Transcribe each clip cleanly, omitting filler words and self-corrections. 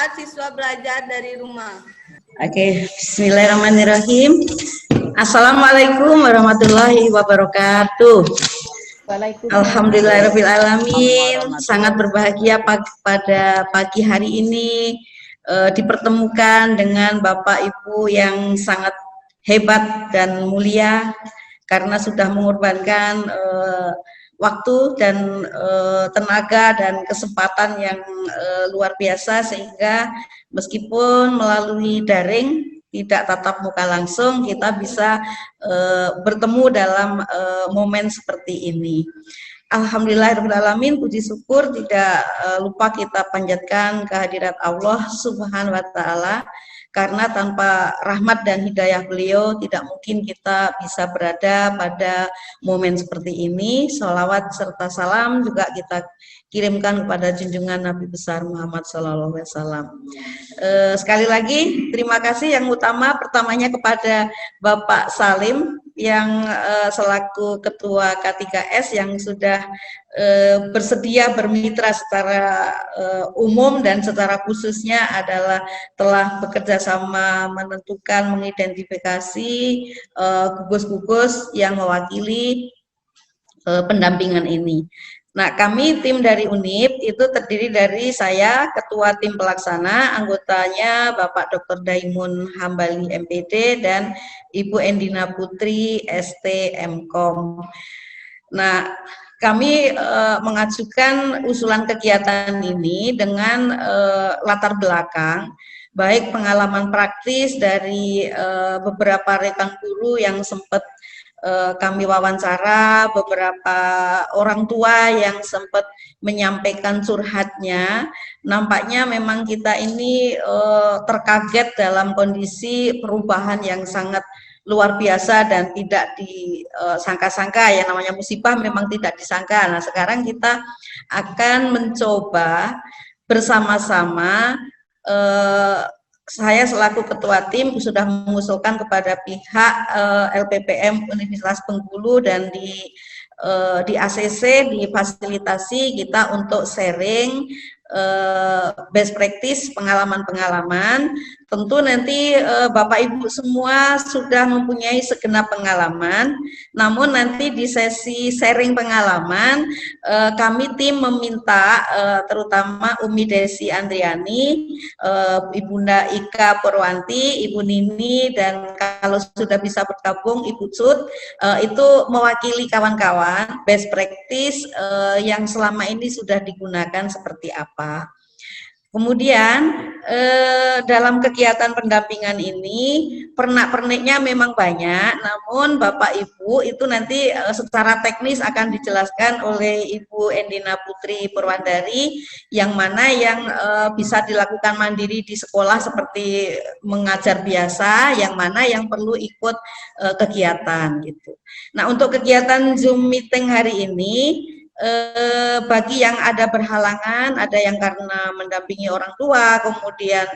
saat siswa belajar dari rumah. Oke, bismillahirrahmanirrahim. Assalamualaikum warahmatullahi wabarakatuh. Alhamdulillahirrahmanirrahim. Sangat berbahagia pada pagi hari ini dipertemukan dengan Bapak Ibu yang sangat hebat dan mulia karena sudah mengorbankan waktu dan tenaga dan kesempatan yang luar biasa sehingga meskipun melalui daring tidak tatap muka langsung kita bisa bertemu dalam momen seperti ini. Alhamdulillahirrahmanirrahim, puji syukur tidak lupa kita panjatkan kehadirat Allah Subhanahu wa Ta'ala, karena tanpa rahmat dan hidayah beliau tidak mungkin kita bisa berada pada momen seperti ini. Sholawat serta salam juga kita kirimkan kepada junjungan Nabi besar Muhammad SAW. Sekali lagi terima kasih yang utama pertamanya kepada Bapak Salim yang selaku Ketua K3S yang sudah bersedia bermitra secara umum dan secara khususnya adalah telah bekerja sama menentukan, mengidentifikasi gugus-gugus yang mewakili pendampingan ini. Nah, kami tim dari UNIP itu terdiri dari saya, Ketua Tim Pelaksana, anggotanya Bapak Dr. Daimun Hambali MPD dan Ibu Endina Putri ST Mkom. Nah, kami mengajukan usulan kegiatan ini dengan latar belakang baik pengalaman praktis dari beberapa rekan guru yang sempat kami wawancara, beberapa orang tua yang sempat menyampaikan curhatnya. Nampaknya memang kita ini terkaget dalam kondisi perubahan yang sangat luar biasa dan tidak disangka-sangka, ya namanya musibah memang tidak disangka. Nah, sekarang kita akan mencoba bersama-sama, saya selaku ketua tim sudah mengusulkan kepada pihak LPPM Universitas Bengkulu dan di ACC difasilitasi kita untuk sharing best practice, pengalaman-pengalaman. Tentu nanti Bapak Ibu semua sudah mempunyai segenap pengalaman, namun nanti di sesi sharing pengalaman kami tim meminta terutama Umi Desi Andriani, Ibunda Ika Purwanti, Ibu Nini, dan kalau sudah bisa bergabung Ibu Cut, itu mewakili kawan-kawan best practice yang selama ini sudah digunakan seperti apa. Kemudian dalam kegiatan pendampingan ini pernak-perniknya memang banyak, namun Bapak Ibu itu nanti secara teknis akan dijelaskan oleh Ibu Endina Putri Purwandari, yang mana yang bisa dilakukan mandiri di sekolah seperti mengajar biasa, yang mana yang perlu ikut kegiatan gitu. Nah, untuk kegiatan Zoom meeting hari ini, bagi yang ada berhalangan, ada yang karena mendampingi orang tua, kemudian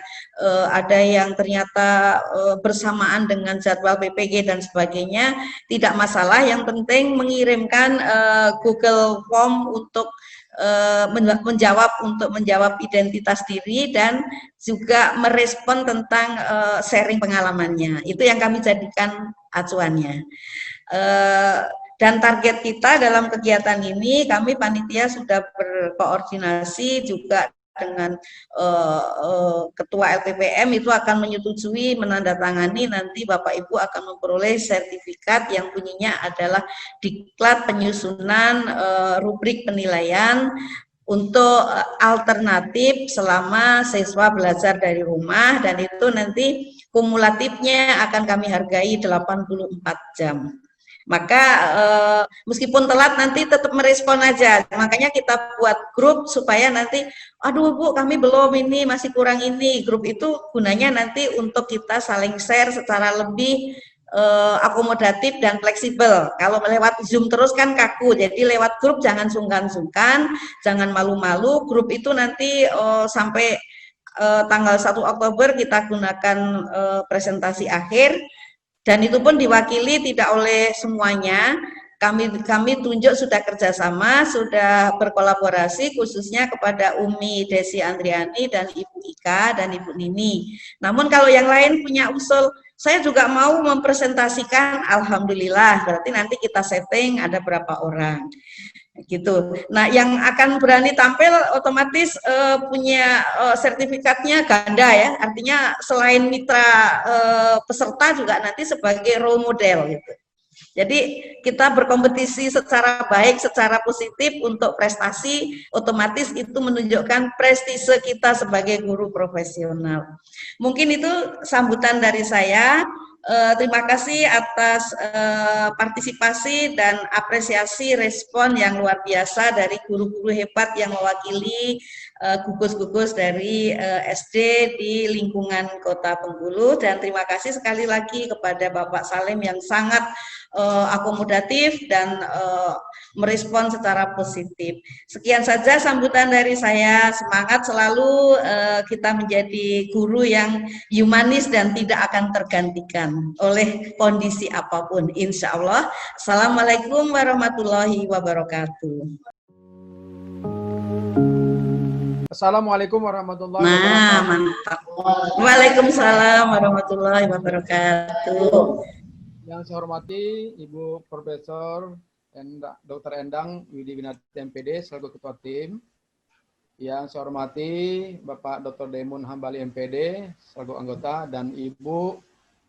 ada yang ternyata bersamaan dengan jadwal PPG dan sebagainya, tidak masalah, yang penting mengirimkan Google Form untuk menjawab identitas diri dan juga merespon tentang sharing pengalamannya. Itu yang kami jadikan acuannya. Dan target kita dalam kegiatan ini, kami panitia sudah berkoordinasi juga dengan Ketua LPPM, itu akan menyetujui, menandatangani, nanti Bapak Ibu akan memperoleh sertifikat yang bunyinya adalah diklat penyusunan rubrik penilaian untuk alternatif selama siswa belajar dari rumah, dan itu nanti kumulatifnya akan kami hargai 84 jam. Maka meskipun telat nanti tetap merespon aja, makanya kita buat grup supaya nanti, aduh Bu kami belum ini, masih kurang ini. Grup itu gunanya nanti untuk kita saling share secara lebih akomodatif dan fleksibel. Kalau lewat Zoom terus kan kaku, jadi lewat grup jangan sungkan-sungkan, jangan malu-malu. Grup itu nanti sampai tanggal 1 Oktober kita gunakan presentasi akhir. Dan itu pun diwakili tidak oleh semuanya, kami tunjuk sudah kerjasama, sudah berkolaborasi khususnya kepada Umi Desi Andriani dan Ibu Ika dan Ibu Nini. Namun kalau yang lain punya usul, saya juga mau mempresentasikan, alhamdulillah, berarti nanti kita setting ada berapa orang gitu. Nah, yang akan berani tampil otomatis punya sertifikatnya ganda ya. Artinya selain mitra peserta juga nanti sebagai role model gitu. Jadi kita berkompetisi secara baik, secara positif untuk prestasi, otomatis itu menunjukkan prestise kita sebagai guru profesional. Mungkin itu sambutan dari saya. Terima kasih atas partisipasi dan apresiasi respon yang luar biasa dari guru-guru hebat yang mewakili gugus-gugus dari SD di lingkungan Kota Bengkulu, dan terima kasih sekali lagi kepada Bapak Salim yang sangat akomodatif dan merespon secara positif. Sekian saja sambutan dari saya. Semangat selalu kita menjadi guru yang humanis dan tidak akan tergantikan oleh kondisi apapun, insya Allah. Assalamualaikum warahmatullahi wabarakatuh. Assalamualaikum warahmatullahi wabarakatuh. Mantap. Waalaikumsalam warahmatullahi wabarakatuh. Yang saya hormati Ibu Profesor Dr. Endang Widi Winarti MPD selaku Ketua Tim. Yang saya hormati Bapak Dr. Demun Hambali MPD selaku anggota, dan Ibu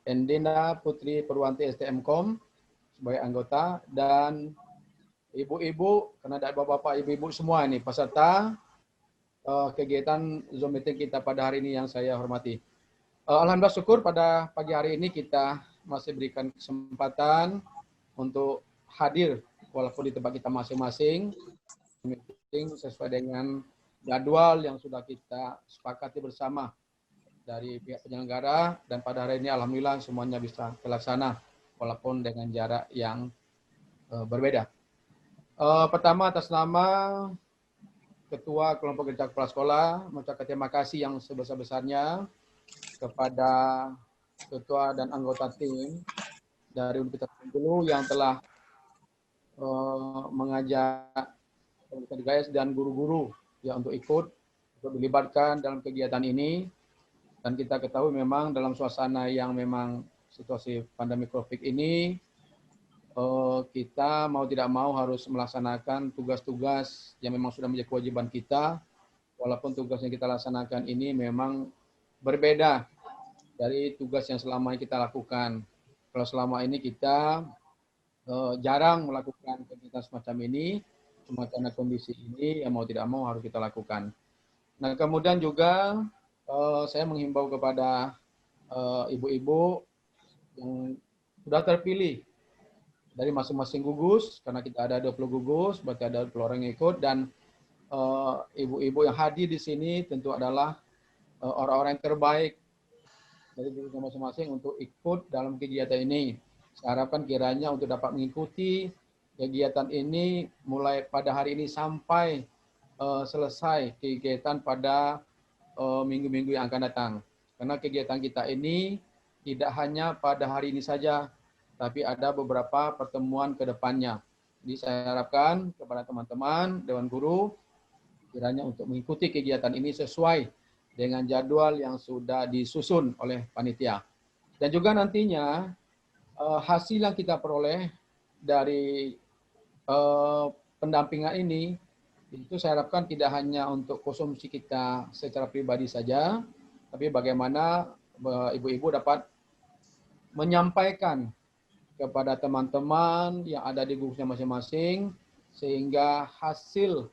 Endina Putri Purwanti STMkom sebagai anggota, dan ibu-ibu, karena ada bapak-bapak, ibu-ibu semua ini peserta kegiatan Zoom meeting kita pada hari ini yang saya hormati. Alhamdulillah syukur pada pagi hari ini kita masih berikan kesempatan untuk hadir walaupun di tempat kita masing-masing, meeting sesuai dengan jadwal yang sudah kita sepakati bersama dari pihak penyelenggara, dan pada hari ini alhamdulillah semuanya bisa terlaksana walaupun dengan jarak yang berbeda. Pertama, atas nama Ketua Kelompok Kerja Kepala Sekolah mengucapkan terima kasih yang sebesar-besarnya kepada Ketua dan anggota tim dari Universitas Bengkulu yang telah mengajak GKS dan guru-guru ya untuk ikut, untuk dilibatkan dalam kegiatan ini. Dan kita ketahui memang dalam suasana yang memang situasi pandemi COVID ini, kita mau tidak mau harus melaksanakan tugas-tugas yang memang sudah menjadi kewajiban kita, walaupun tugas yang kita laksanakan ini memang berbeda dari tugas yang selama ini kita lakukan. Kalau selama ini kita jarang melakukan kegiatan semacam ini, cuma karena kondisi ini yang mau tidak mau harus kita lakukan. Nah, kemudian juga saya menghimbau kepada ibu-ibu yang sudah terpilih dari masing-masing gugus, karena kita ada 20 gugus, berarti ada 20 orang yang ikut, dan ibu-ibu yang hadir di sini tentu adalah orang-orang yang terbaik dari gugusnya masing-masing untuk ikut dalam kegiatan ini. Saya harapkan kiranya untuk dapat mengikuti kegiatan ini mulai pada hari ini sampai selesai kegiatan pada minggu-minggu yang akan datang. Karena kegiatan kita ini tidak hanya pada hari ini saja, tapi ada beberapa pertemuan ke depannya. Jadi saya harapkan kepada teman-teman Dewan Guru kiranya untuk mengikuti kegiatan ini sesuai dengan jadwal yang sudah disusun oleh panitia. Dan juga nantinya hasil yang kita peroleh dari pendampingan ini, itu saya harapkan tidak hanya untuk konsumsi kita secara pribadi saja, tapi bagaimana ibu-ibu dapat menyampaikan kepada teman-teman yang ada di gugusnya masing-masing, sehingga hasil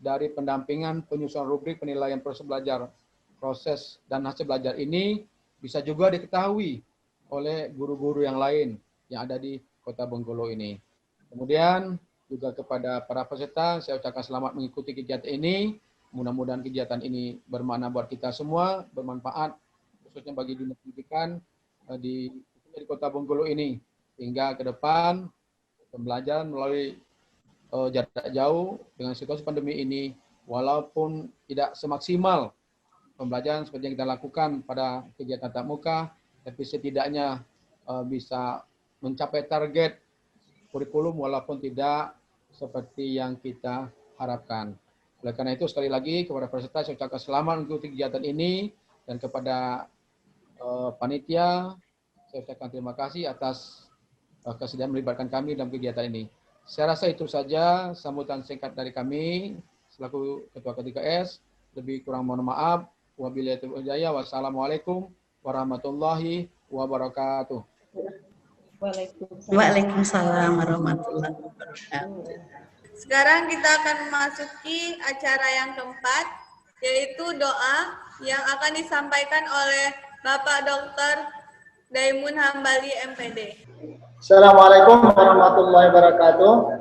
dari pendampingan penyusunan rubrik penilaian proses dan hasil belajar ini bisa juga diketahui oleh guru-guru yang lain yang ada di Kota Bengkulu ini. Kemudian juga kepada para peserta, saya ucapkan selamat mengikuti kegiatan ini. Mudah-mudahan kegiatan ini bermakna buat kita semua, bermanfaat, khususnya bagi dunia pendidikan di Kota Bengkulu ini. Sehingga ke depan pembelajaran melalui jarak jauh dengan situasi pandemi ini, walaupun tidak semaksimal pembelajaran seperti yang kita lakukan pada kegiatan tatap muka, tapi setidaknya bisa mencapai target kurikulum walaupun tidak seperti yang kita harapkan. Oleh karena itu sekali lagi kepada peserta saya ucapkan selamat mengikuti kegiatan ini, dan kepada panitia saya ucapkan terima kasih atas kesediaan melibatkan kami dalam kegiatan ini. Saya rasa itu saja sambutan singkat dari kami selaku Ketua K3S. Lebih kurang mohon maaf. Wabillahi taufiq wal hidayah. Wassalamualaikum warahmatullahi wabarakatuh. Waalaikumsalam warahmatullahi wabarakatuh. Sekarang kita akan memasuki acara yang keempat, yaitu doa yang akan disampaikan oleh Bapak Dr. Daimun Hambali, MPD. Assalamualaikum warahmatullahi wabarakatuh.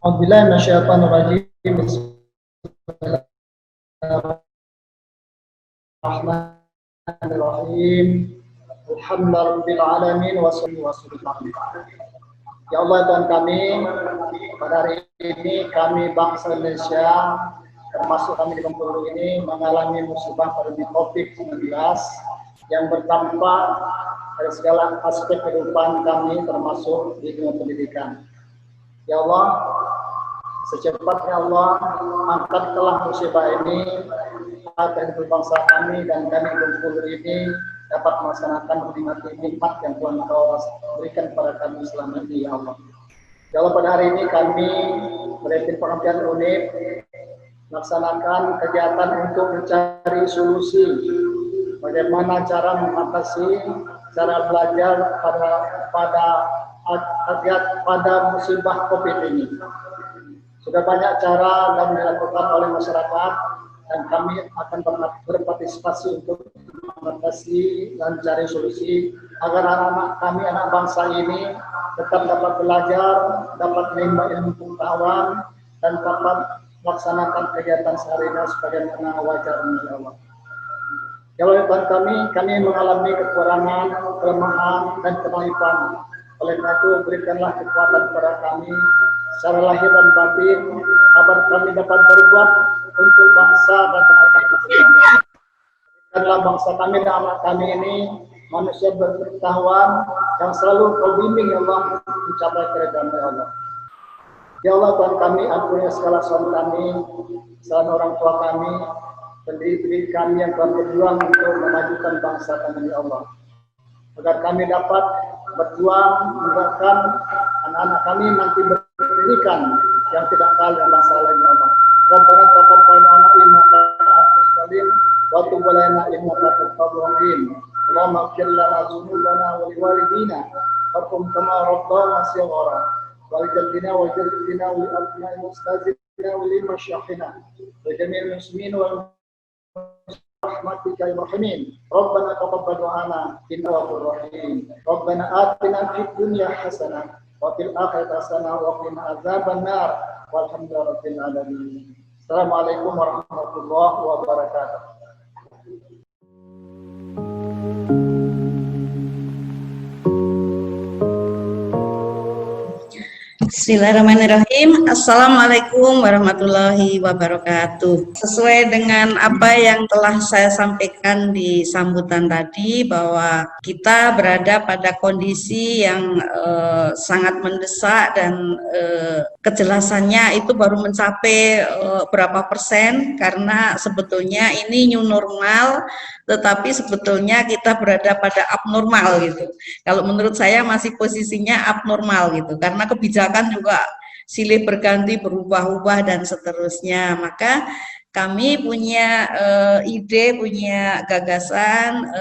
Alhamdulillah minasyaitonirrajim. Bismillahirrahmanirrahim. Alhamdulillahirabbil alamin wassalatu Ya Allah Tuhan kami, pada hari ini kami bangsa Indonesia, termasuk kami di Bengkulu ini mengalami musibah pandemi COVID-19 yang berdampak dari segala aspek kehidupan kami, termasuk di dunia pendidikan. Ya Allah, secepatnya Allah angkatlah musibah ini agar bangsa kami dan kami Bengkulu ini dapat melaksanakan nikmat yang Tuhan Kau berikan kepada kami selama ini, ya Allah. Ya Allah, pada hari ini kami memimpin pengambilan unit melaksanakan kegiatan untuk mencari solusi bagaimana cara mengatasi, cara belajar pada musibah COVID ini. Sudah banyak cara yang dilakukan oleh masyarakat, dan kami akan berpartisipasi untuk mengatasi dan mencari solusi agar anak-anak kami, anak bangsa ini tetap dapat belajar, dapat menimba ilmu pengetahuan, dan dapat melaksanakan kegiatan sehari-hari sebagaimana wajarnya, ya Allah. Ya Allah Tuhan kami mengalami kekurangan, kelemahan, dan kemaifan. Oleh karena itu berikanlah kekuatan kepada kami secara lahir dan batin, agar kami dapat berbuat untuk bangsa dan negara kami. Berikanlah bangsa kami dan anak kami ini manusia berpengetahuan yang selalu Kau bimbing, ya Allah, mencapai keridhaan, ya Allah. Ya Allah Tuhan kami, ampuni segala salah kami, kesalahan orang tua kami, pendiri kami yang telah berjuang untuk memajukan bangsa kami, ya Allah. Agar kami dapat berjuang menegakkan anak-anak kami nanti berpendidikan yang tidak kalah dengan bangsa lain, ya Allah. Rabbana taqabbal minna innaka antas samiul wa tub alaina innaka tawwabur rahim. Allahumma ighfir lana dzunubana wa liwalidina warham kama rabbana shighara. Walijaddina wa jaddina wa abna'ina ustazina wa limasyakhina wa jami'il muslimin wa rahmatika ya rahimin. Rabbana taqabbal du'ana innaka ghafurur rahim. Rabbana atina fid dunya hasanah wa fil akhirati hasanah wa qina adzabannar. Walhamdulillahi rabbil alamin. Assalamualaikum warahmatullahi wabarakatuh. Bismillahirrahmanirrahim. Assalamualaikum warahmatullahi wabarakatuh. Sesuai dengan apa yang telah saya sampaikan di sambutan tadi, bahwa kita berada pada kondisi yang sangat mendesak, dan kejelasannya itu baru mencapai berapa persen, karena sebetulnya ini new normal, tetapi sebetulnya kita berada pada abnormal gitu. Kalau menurut saya masih posisinya abnormal gitu, karena kebijakan juga silih berganti, berubah-ubah dan seterusnya. Maka kami punya ide, punya gagasan,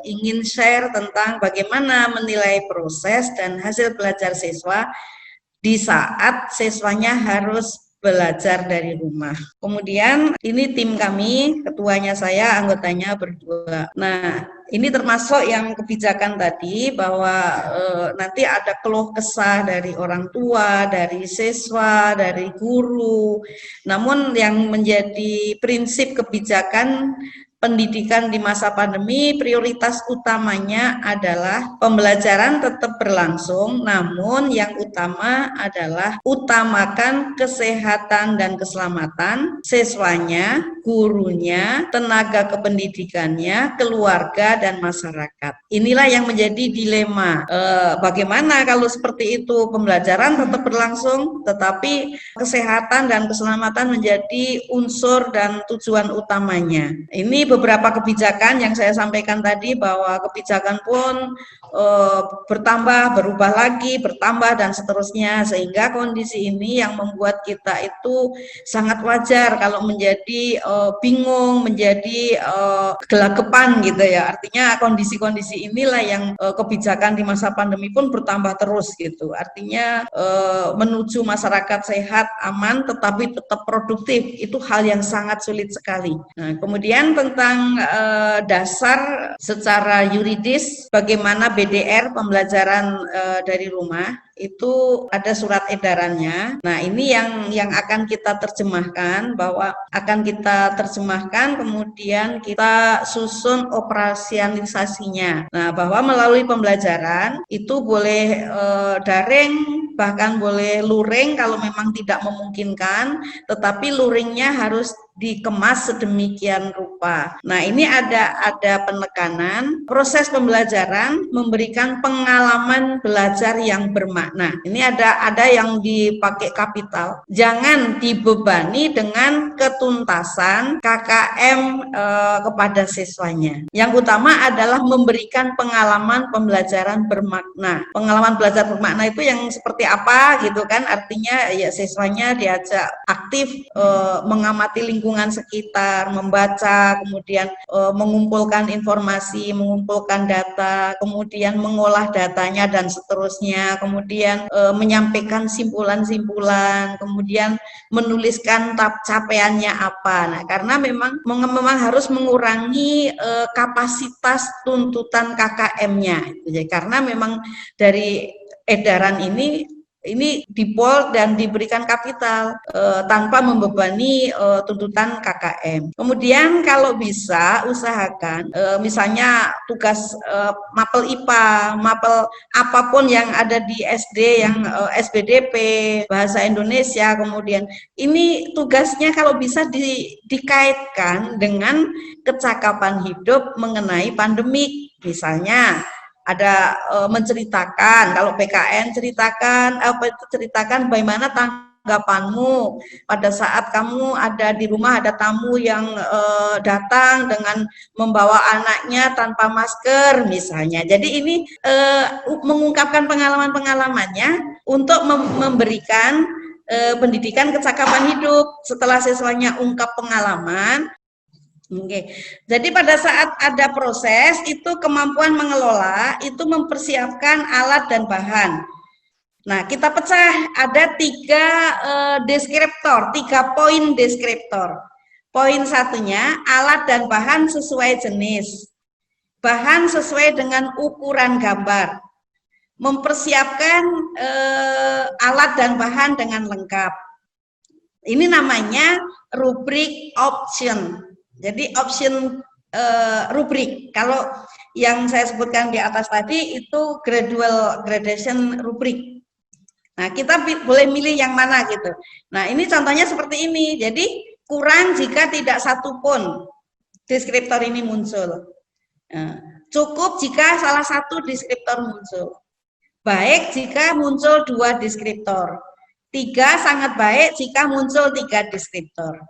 ingin share tentang bagaimana menilai proses dan hasil belajar siswa di saat siswanya harus belajar dari rumah. Kemudian ini tim kami, ketuanya saya, anggotanya berdua. Nah, ini termasuk yang kebijakan tadi, bahwa nanti ada keluh kesah dari orang tua, dari siswa, dari guru. Namun yang menjadi prinsip kebijakan pendidikan di masa pandemi, prioritas utamanya adalah pembelajaran tetap berlangsung, namun yang utama adalah utamakan kesehatan dan keselamatan siswanya, gurunya, tenaga kependidikannya, keluarga, dan masyarakat. Inilah yang menjadi dilema. Bagaimana kalau seperti itu, pembelajaran tetap berlangsung, tetapi kesehatan dan keselamatan menjadi unsur dan tujuan utamanya. Ini beberapa kebijakan yang saya sampaikan tadi, bahwa kebijakan pun bertambah, berubah lagi, bertambah, dan seterusnya, sehingga kondisi ini yang membuat kita itu sangat wajar kalau menjadi bingung, menjadi gelagapan gitu ya. Artinya kondisi-kondisi inilah yang kebijakan di masa pandemi pun bertambah terus gitu. Artinya menuju masyarakat sehat, aman, tetapi tetap produktif, itu hal yang sangat sulit sekali. Nah, kemudian tentang dasar secara yuridis, bagaimana BDR pembelajaran dari rumah, itu ada surat edarannya. Nah, ini yang akan kita terjemahkan, bahwa akan kita terjemahkan, kemudian kita susun operasionalisasinya. Nah, bahwa melalui pembelajaran itu boleh daring, bahkan boleh luring kalau memang tidak memungkinkan, tetapi luringnya harus dikemas sedemikian rupa. Nah, ini ada penekanan, proses pembelajaran memberikan pengalaman belajar yang bermakna. Ini ada yang dipakai kapital. Jangan dibebani dengan ketuntasan KKM kepada siswanya. Yang utama adalah memberikan pengalaman pembelajaran bermakna. Pengalaman belajar bermakna itu yang seperti apa gitu kan? Artinya ya siswanya diajak aktif mengamati lingkungan sekitar, membaca, kemudian mengumpulkan informasi, mengumpulkan data, kemudian mengolah datanya dan seterusnya, kemudian menyampaikan simpulan-simpulan, kemudian menuliskan capaiannya apa. Nah, karena memang harus mengurangi kapasitas tuntutan KKM-nya, karena memang dari edaran ini dipol dan diberikan kapital tanpa membebani tuntutan KKM. Kemudian kalau bisa usahakan misalnya tugas mapel IPA, mapel apapun yang ada di SD, yang SBDP, bahasa Indonesia, kemudian ini tugasnya kalau bisa dikaitkan dengan kecakapan hidup mengenai pandemik. Misalnya ada menceritakan, kalau PKN ceritakan bagaimana tanggapanmu pada saat kamu ada di rumah, ada tamu yang datang dengan membawa anaknya tanpa masker misalnya. Jadi ini mengungkapkan pengalaman-pengalamannya untuk memberikan pendidikan kecakapan hidup. Setelah siswanya ungkap pengalaman, jadi pada saat ada proses itu kemampuan mengelola itu mempersiapkan alat dan bahan. Nah, kita pecah ada 3 deskriptor, 3 poin deskriptor. Poin satunya alat dan bahan sesuai jenis, bahan sesuai dengan ukuran gambar, mempersiapkan alat dan bahan dengan lengkap. Ini namanya rubrik option. Jadi option rubrik. Kalau yang saya sebutkan di atas tadi itu gradation rubrik. Nah, kita boleh milih yang mana gitu. Nah, ini contohnya seperti ini. Jadi kurang jika tidak satu pun deskriptor ini muncul. Nah, cukup jika salah satu deskriptor muncul. Baik jika muncul 2 deskriptor. 3 sangat baik jika muncul 3 deskriptor.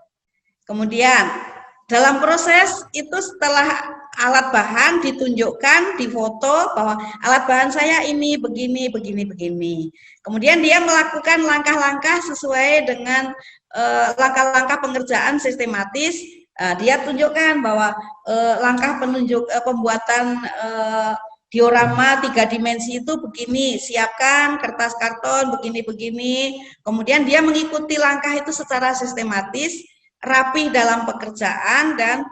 Kemudian dalam proses itu setelah alat bahan ditunjukkan, difoto bahwa alat bahan saya ini begini, begini, begini. Kemudian dia melakukan langkah-langkah sesuai dengan langkah-langkah pengerjaan sistematis. Dia tunjukkan bahwa langkah pembuatan diorama 3 dimensi itu begini, siapkan kertas karton begini-begini. Kemudian dia mengikuti langkah itu secara sistematis, rapi dalam pekerjaan, dan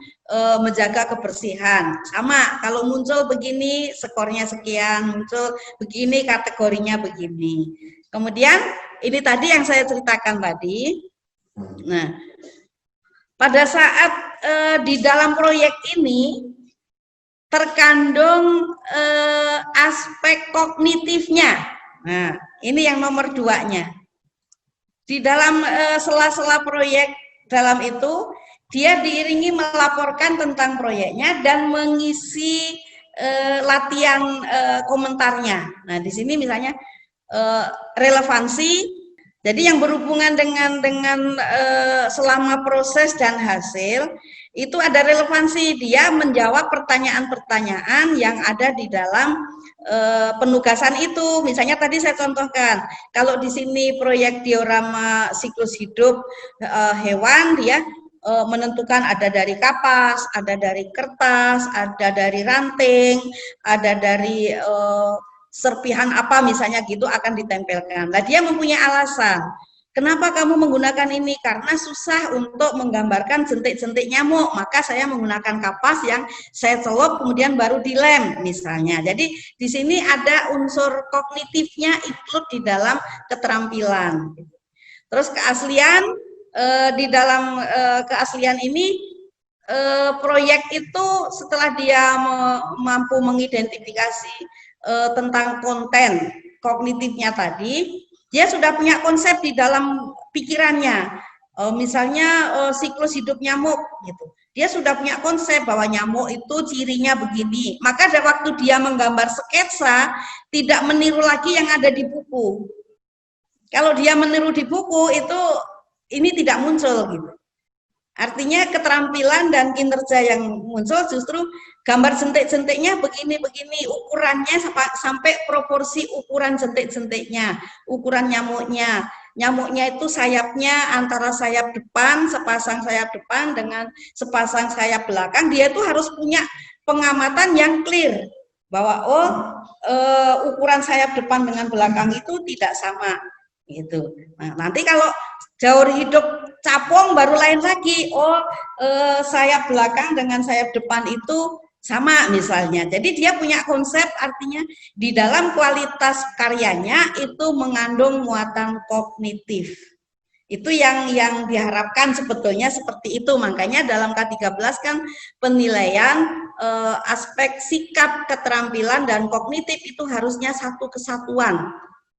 menjaga kebersihan. Sama, kalau muncul begini skornya sekian, muncul begini kategorinya begini. Kemudian ini tadi yang saya ceritakan tadi. Nah, pada saat di dalam proyek ini terkandung aspek kognitifnya. Nah, ini yang nomor 2-nya. Di dalam sela-sela proyek dalam itu, dia diiringi melaporkan tentang proyeknya dan mengisi latihan komentarnya. Nah, di sini misalnya relevansi, jadi yang berhubungan dengan selama proses dan hasil, itu ada relevansi, dia menjawab pertanyaan-pertanyaan yang ada di dalam penugasan itu. Misalnya tadi saya contohkan, kalau di sini proyek diorama siklus hidup hewan, dia menentukan ada dari kapas, ada dari kertas, ada dari ranting, ada dari serpihan apa misalnya gitu akan ditempelkan. Nah, dia mempunyai alasan. Kenapa kamu menggunakan ini? Karena susah untuk menggambarkan jentik-jentik nyamuk, maka saya menggunakan kapas yang saya celup kemudian baru dilem misalnya. Jadi di sini ada unsur kognitifnya ikut di dalam keterampilan. Terus keaslian, di dalam keaslian ini proyek itu setelah dia mampu mengidentifikasi tentang konten kognitifnya tadi, dia sudah punya konsep di dalam pikirannya. Misalnya siklus hidup nyamuk gitu. Dia sudah punya konsep bahwa nyamuk itu cirinya begini. Maka pada waktu dia menggambar sketsa, tidak meniru lagi yang ada di buku. Kalau dia meniru di buku itu ini tidak muncul gitu. Artinya keterampilan dan kinerja yang muncul justru gambar jentik-jentiknya begini-begini, ukurannya sampai proporsi ukuran jentik-jentiknya, ukuran nyamuknya. Nyamuknya itu sayapnya antara sayap depan, sepasang sayap depan dengan sepasang sayap belakang, dia itu harus punya pengamatan yang clear bahwa ukuran sayap depan dengan belakang itu tidak sama gitu. Nah, nanti kalau jauh hidup capung baru lain lagi. Sayap belakang dengan sayap depan itu sama misalnya. Jadi dia punya konsep, artinya di dalam kualitas karyanya itu mengandung muatan kognitif. Itu yang diharapkan sebetulnya seperti itu. Makanya dalam K13 kan penilaian aspek sikap, keterampilan dan kognitif itu harusnya satu kesatuan.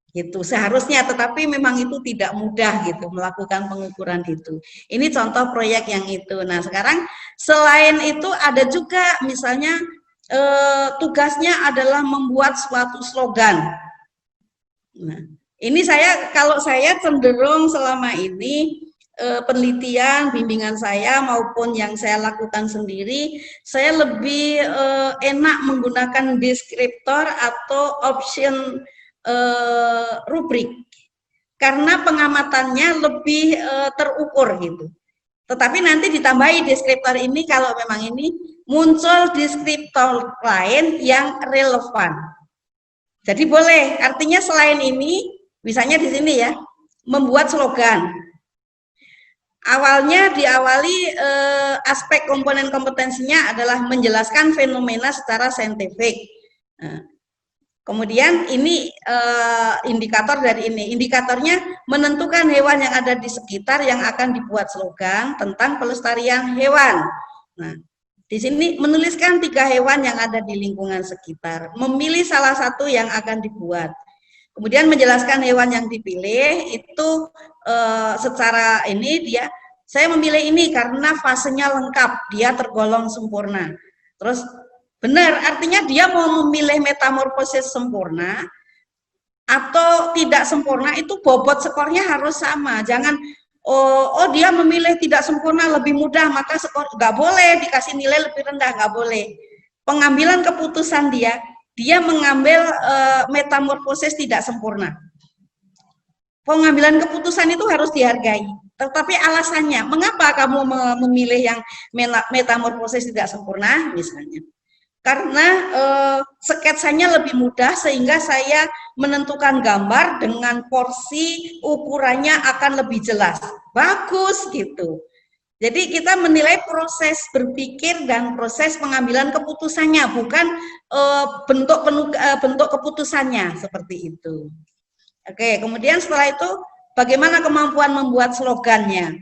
Gitu seharusnya, tetapi memang itu tidak mudah gitu melakukan pengukuran itu. Ini contoh proyek yang itu. Nah, sekarang selain itu ada juga misalnya tugasnya adalah membuat suatu slogan. Nah, ini kalau saya cenderung selama ini penelitian, bimbingan saya maupun yang saya lakukan sendiri, saya lebih enak menggunakan deskriptor atau option rubrik karena pengamatannya lebih terukur gitu. Tetapi nanti ditambahi deskriptor ini kalau memang ini muncul deskriptor lain yang relevan. Jadi boleh, artinya selain ini, misalnya di sini ya, membuat slogan. Awalnya diawali aspek komponen kompetensinya adalah menjelaskan fenomena secara saintifik. Nah, kemudian ini indikator dari ini. Indikatornya menentukan hewan yang ada di sekitar yang akan dibuat slogan tentang pelestarian hewan. Nah, di sini menuliskan 3 hewan yang ada di lingkungan sekitar. Memilih salah satu yang akan dibuat. Kemudian menjelaskan hewan yang dipilih itu secara ini saya memilih ini karena fasenya lengkap, dia tergolong sempurna. Terus benar, artinya dia mau memilih metamorfosis sempurna atau tidak sempurna itu bobot skornya harus sama. Jangan dia memilih tidak sempurna lebih mudah maka skor nggak boleh dikasih nilai lebih rendah, nggak boleh. Pengambilan keputusan dia mengambil metamorfosis tidak sempurna. Pengambilan keputusan itu harus dihargai. Tetapi alasannya, mengapa kamu memilih yang metamorfosis tidak sempurna misalnya? Karena sketsanya lebih mudah sehingga saya menentukan gambar dengan porsi ukurannya akan lebih jelas. Bagus gitu. Jadi kita menilai proses berpikir dan proses pengambilan keputusannya, bukan bentuk keputusannya seperti itu. Oke, kemudian setelah itu bagaimana kemampuan membuat slogannya?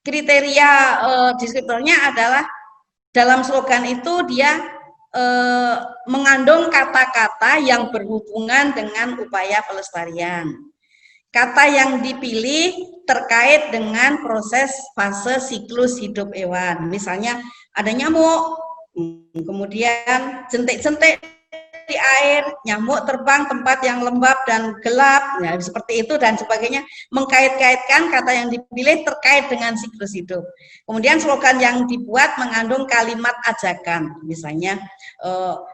kriteria deskriptornya adalah dalam slogan itu dia mengandung kata-kata yang berhubungan dengan upaya pelestarian. Kata yang dipilih terkait dengan proses fase siklus hidup hewan. Misalnya ada nyamuk, kemudian jentik-jentik di air, nyamuk terbang tempat yang lembab dan gelap, ya, seperti itu dan sebagainya, mengkait-kaitkan kata yang dipilih terkait dengan siklus hidup. Kemudian slogan yang dibuat mengandung kalimat ajakan, misalnya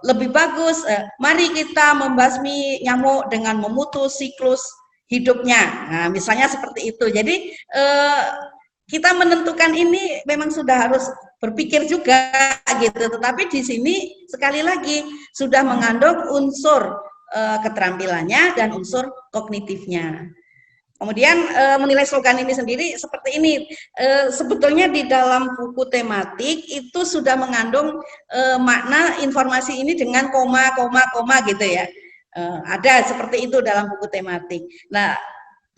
lebih bagus, mari kita membasmi nyamuk dengan memutus siklus hidupnya. Nah, misalnya seperti itu. Jadi kita menentukan ini memang sudah harus berpikir juga gitu. Tetapi di sini sekali lagi sudah mengandung unsur keterampilannya dan unsur kognitifnya. Kemudian menilai slogan ini sendiri seperti ini. Sebetulnya di dalam buku tematik itu sudah mengandung makna informasi ini dengan koma gitu ya. Ada seperti itu dalam buku tematik. Nah,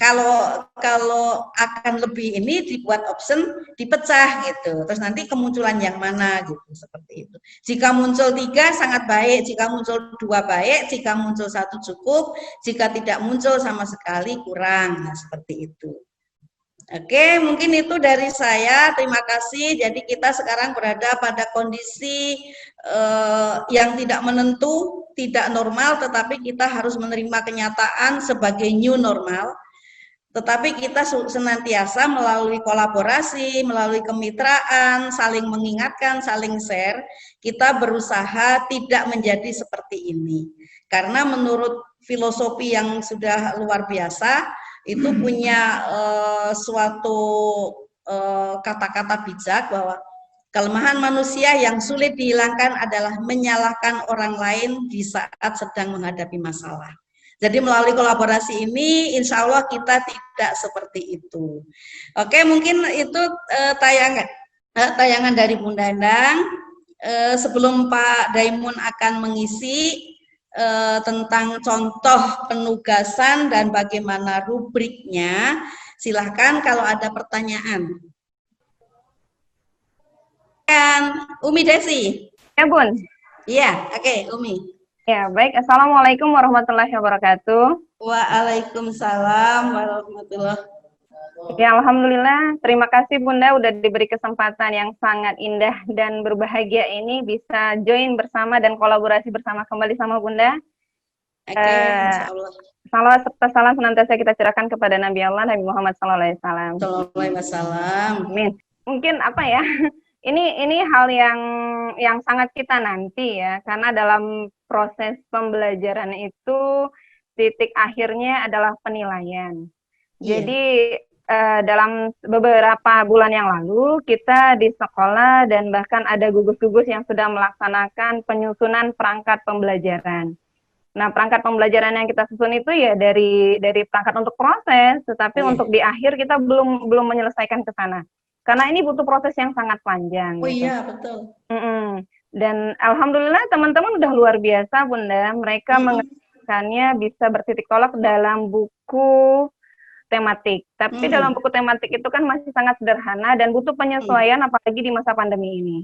kalau akan lebih ini dibuat option dipecah gitu, terus nanti kemunculan yang mana gitu, seperti itu. Jika muncul 3 sangat baik, jika muncul 2 baik, jika muncul 1 cukup, jika tidak muncul sama sekali kurang, nah, seperti itu. Oke, mungkin itu dari saya. Terima kasih. Jadi kita sekarang berada pada kondisi yang tidak menentu, tidak normal, tetapi kita harus menerima kenyataan sebagai new normal. Tetapi kita senantiasa melalui kolaborasi, melalui kemitraan, saling mengingatkan, saling share, kita berusaha tidak menjadi seperti ini. Karena menurut filosofi yang sudah luar biasa, itu punya suatu kata-kata bijak bahwa kelemahan manusia yang sulit dihilangkan adalah menyalahkan orang lain di saat sedang menghadapi masalah. Jadi melalui kolaborasi ini, insya Allah kita tidak seperti itu. Oke, mungkin itu tayangan dari Bunda Endang. Sebelum Pak Daimun akan mengisi tentang contoh penugasan dan bagaimana rubriknya, silahkan kalau ada pertanyaan. Umi Desi. Ya, Bun. Iya, oke, Umi. Ya, baik. Assalamualaikum warahmatullahi wabarakatuh. Waalaikumsalam warahmatullahi wabarakatuh. Ya, alhamdulillah. Terima kasih Bunda udah diberi kesempatan yang sangat indah dan berbahagia ini bisa join bersama dan kolaborasi bersama kembali sama Bunda. Oke, insya Allah. Salawat serta salam senantiasa kita curahkan kepada Nabi Allah, Nabi Muhammad SAW. Amin. Mungkin apa ya? Ini hal yang sangat kita nanti ya, karena dalam proses pembelajaran itu titik akhirnya adalah penilaian. Jadi dalam beberapa bulan yang lalu kita di sekolah dan bahkan ada gugus-gugus yang sudah melaksanakan penyusunan perangkat pembelajaran. Nah, perangkat pembelajaran yang kita susun itu ya dari perangkat untuk proses, tetapi untuk di akhir kita belum menyelesaikan ke sana. Karena ini butuh proses yang sangat panjang. Oh gitu. Iya, betul. Dan alhamdulillah teman-teman udah luar biasa Bunda, mereka mengerjakannya bisa bertitik tolak dalam buku tematik. Tapi dalam buku tematik itu kan masih sangat sederhana dan butuh penyesuaian apalagi di masa pandemi ini.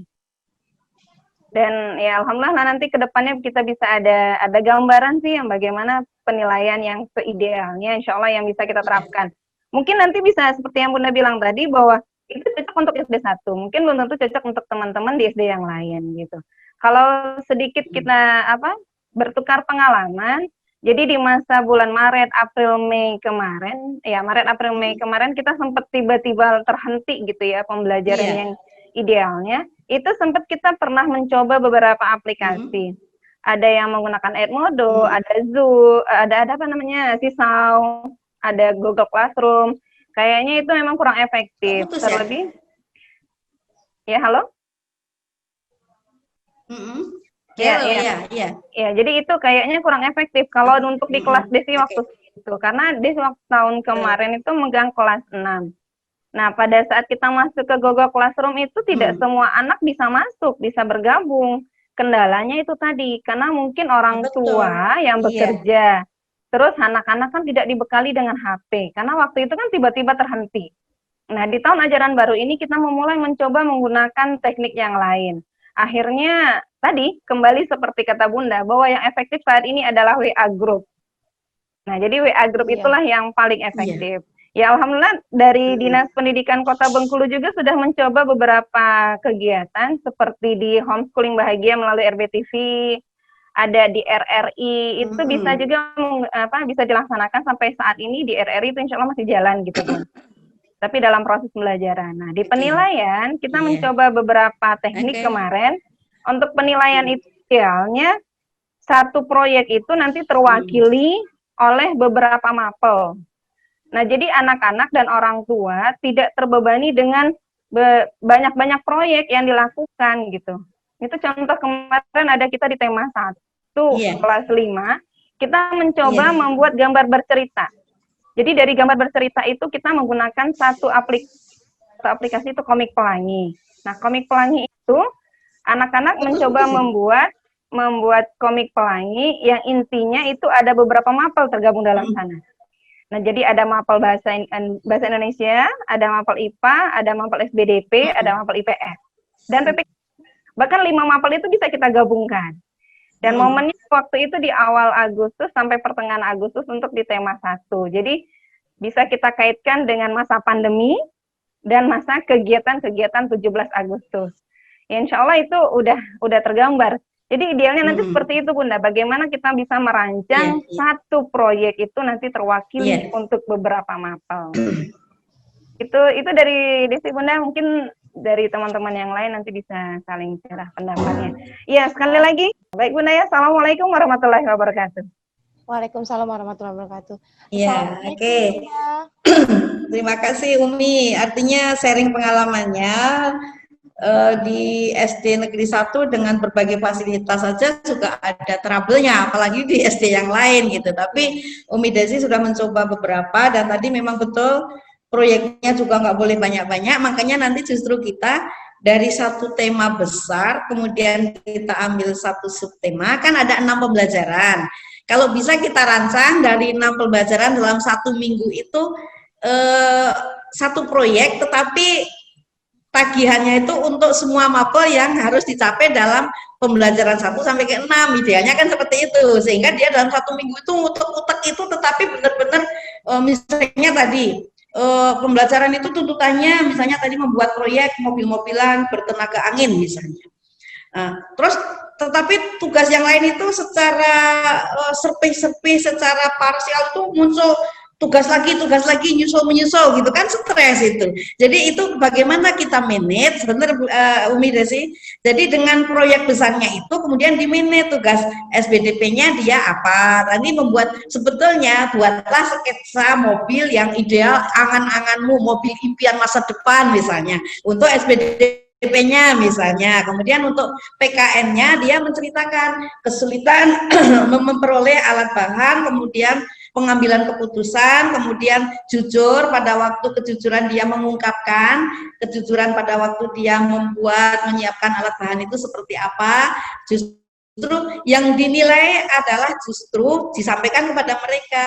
Dan ya alhamdulillah nanti ke depannya kita bisa ada gambaran sih yang bagaimana penilaian yang seidealnya insya Allah yang bisa kita terapkan. Mungkin nanti bisa seperti yang Bunda bilang tadi bahwa itu cocok untuk SD 1, mungkin belum tentu cocok untuk teman-teman di SD yang lain gitu. Kalau sedikit kita bertukar pengalaman, jadi di masa bulan Maret, April, Mei kemarin, ya Maret, April, Mei kemarin kita sempat tiba-tiba terhenti gitu ya pembelajaran yang idealnya. Itu sempat kita pernah mencoba beberapa aplikasi. Ada yang menggunakan Edmodo, ada Zoo, ada apa namanya, Sisau, ada Google Classroom. Kayaknya itu memang kurang efektif. Terlebih, ya halo? Ya, jadi itu kayaknya kurang efektif kalau untuk di kelas Desi waktu itu. Karena Desi waktu tahun kemarin itu megang kelas 6. Nah, pada saat kita masuk ke Google Classroom itu tidak semua anak bisa masuk, bisa bergabung. Kendalanya itu tadi, karena mungkin orang tua yang bekerja. Terus anak-anak kan tidak dibekali dengan HP, karena waktu itu kan tiba-tiba terhenti. Nah, di tahun ajaran baru ini kita memulai mencoba menggunakan teknik yang lain. Akhirnya tadi kembali seperti kata Bunda bahwa yang efektif saat ini adalah WA group. Nah, jadi WA group Iya. itulah yang paling efektif. Ya, alhamdulillah dari Dinas Pendidikan Kota Bengkulu juga sudah mencoba beberapa kegiatan seperti di homeschooling bahagia melalui RBTV, ada di RRI, itu bisa juga bisa dilaksanakan sampai saat ini di RRI itu insya Allah masih jalan gitu, Bun. Tapi dalam proses pembelajaran. Nah, di penilaian kita mencoba beberapa teknik kemarin. Untuk penilaian itu idealnya satu proyek itu nanti terwakili oleh beberapa mapel. Nah, jadi anak-anak dan orang tua tidak terbebani dengan banyak-banyak proyek yang dilakukan gitu. Itu contoh kemarin ada kita di tema 1, kelas 5, kita mencoba membuat gambar bercerita. Jadi dari gambar bercerita itu kita menggunakan satu aplikasi itu Komik Pelangi. Nah, Komik Pelangi itu anak-anak mencoba membuat komik pelangi yang intinya itu ada beberapa mapel tergabung dalam sana. Nah, jadi ada mapel bahasa Indonesia, ada mapel IPA, ada mapel SBDP, ada mapel IPS. Dan PPK. Bahkan 5 mapel itu bisa kita gabungkan. Dan momennya waktu itu di awal Agustus sampai pertengahan Agustus untuk di tema 1. Jadi bisa kita kaitkan dengan masa pandemi dan masa kegiatan-kegiatan 17 Agustus. Ya, insya Allah itu udah tergambar. Jadi idealnya nanti seperti itu, Bunda. Bagaimana kita bisa merancang satu proyek itu nanti terwakili untuk beberapa mapel. Itu dari Desi, Bunda. Mungkin dari teman-teman yang lain nanti bisa saling cerah pendapatnya. Iya, sekali lagi. Baik, Bunda ya. Assalamualaikum warahmatullahi wabarakatuh. Waalaikumsalam warahmatullahi wabarakatuh. Iya, oke. Terima kasih Umi. Artinya sharing pengalamannya di SD Negeri 1 dengan berbagai fasilitas saja juga ada trouble-nya, apalagi di SD yang lain gitu. Tapi Umi Desi sudah mencoba beberapa dan tadi memang betul proyeknya juga nggak boleh banyak-banyak, makanya nanti justru kita dari satu tema besar, kemudian kita ambil satu subtema, kan ada 6 pembelajaran. Kalau bisa kita rancang dari 6 pembelajaran dalam 1 minggu itu satu proyek, tetapi tagihannya itu untuk semua mapel yang harus dicapai dalam pembelajaran 1 sampai ke 6, idealnya kan seperti itu, sehingga dia dalam 1 minggu itu ngutek-ngutek itu, tetapi benar-benar misalnya tadi pembelajaran itu tuntutannya misalnya tadi membuat proyek mobil-mobilan bertenaga angin misalnya. Terus tetapi tugas yang lain itu secara serpih-serpih, secara parsial tuh muncul tugas lagi nyusul gitu kan, stres itu. Jadi itu bagaimana kita manage, benar Umi Desi. Jadi dengan proyek besarnya itu kemudian di manage tugas SBDP-nya dia apa. Tadi membuat sebetulnya buatlah sketsa mobil yang ideal, angan-anganmu, mobil impian masa depan misalnya untuk SBDP-nya misalnya. Kemudian untuk PKN-nya dia menceritakan kesulitan memperoleh alat bahan, kemudian pengambilan keputusan, kemudian jujur pada waktu kejujuran dia mengungkapkan, kejujuran pada waktu dia menyiapkan alat bahan itu seperti apa. Justru yang dinilai adalah justru disampaikan kepada mereka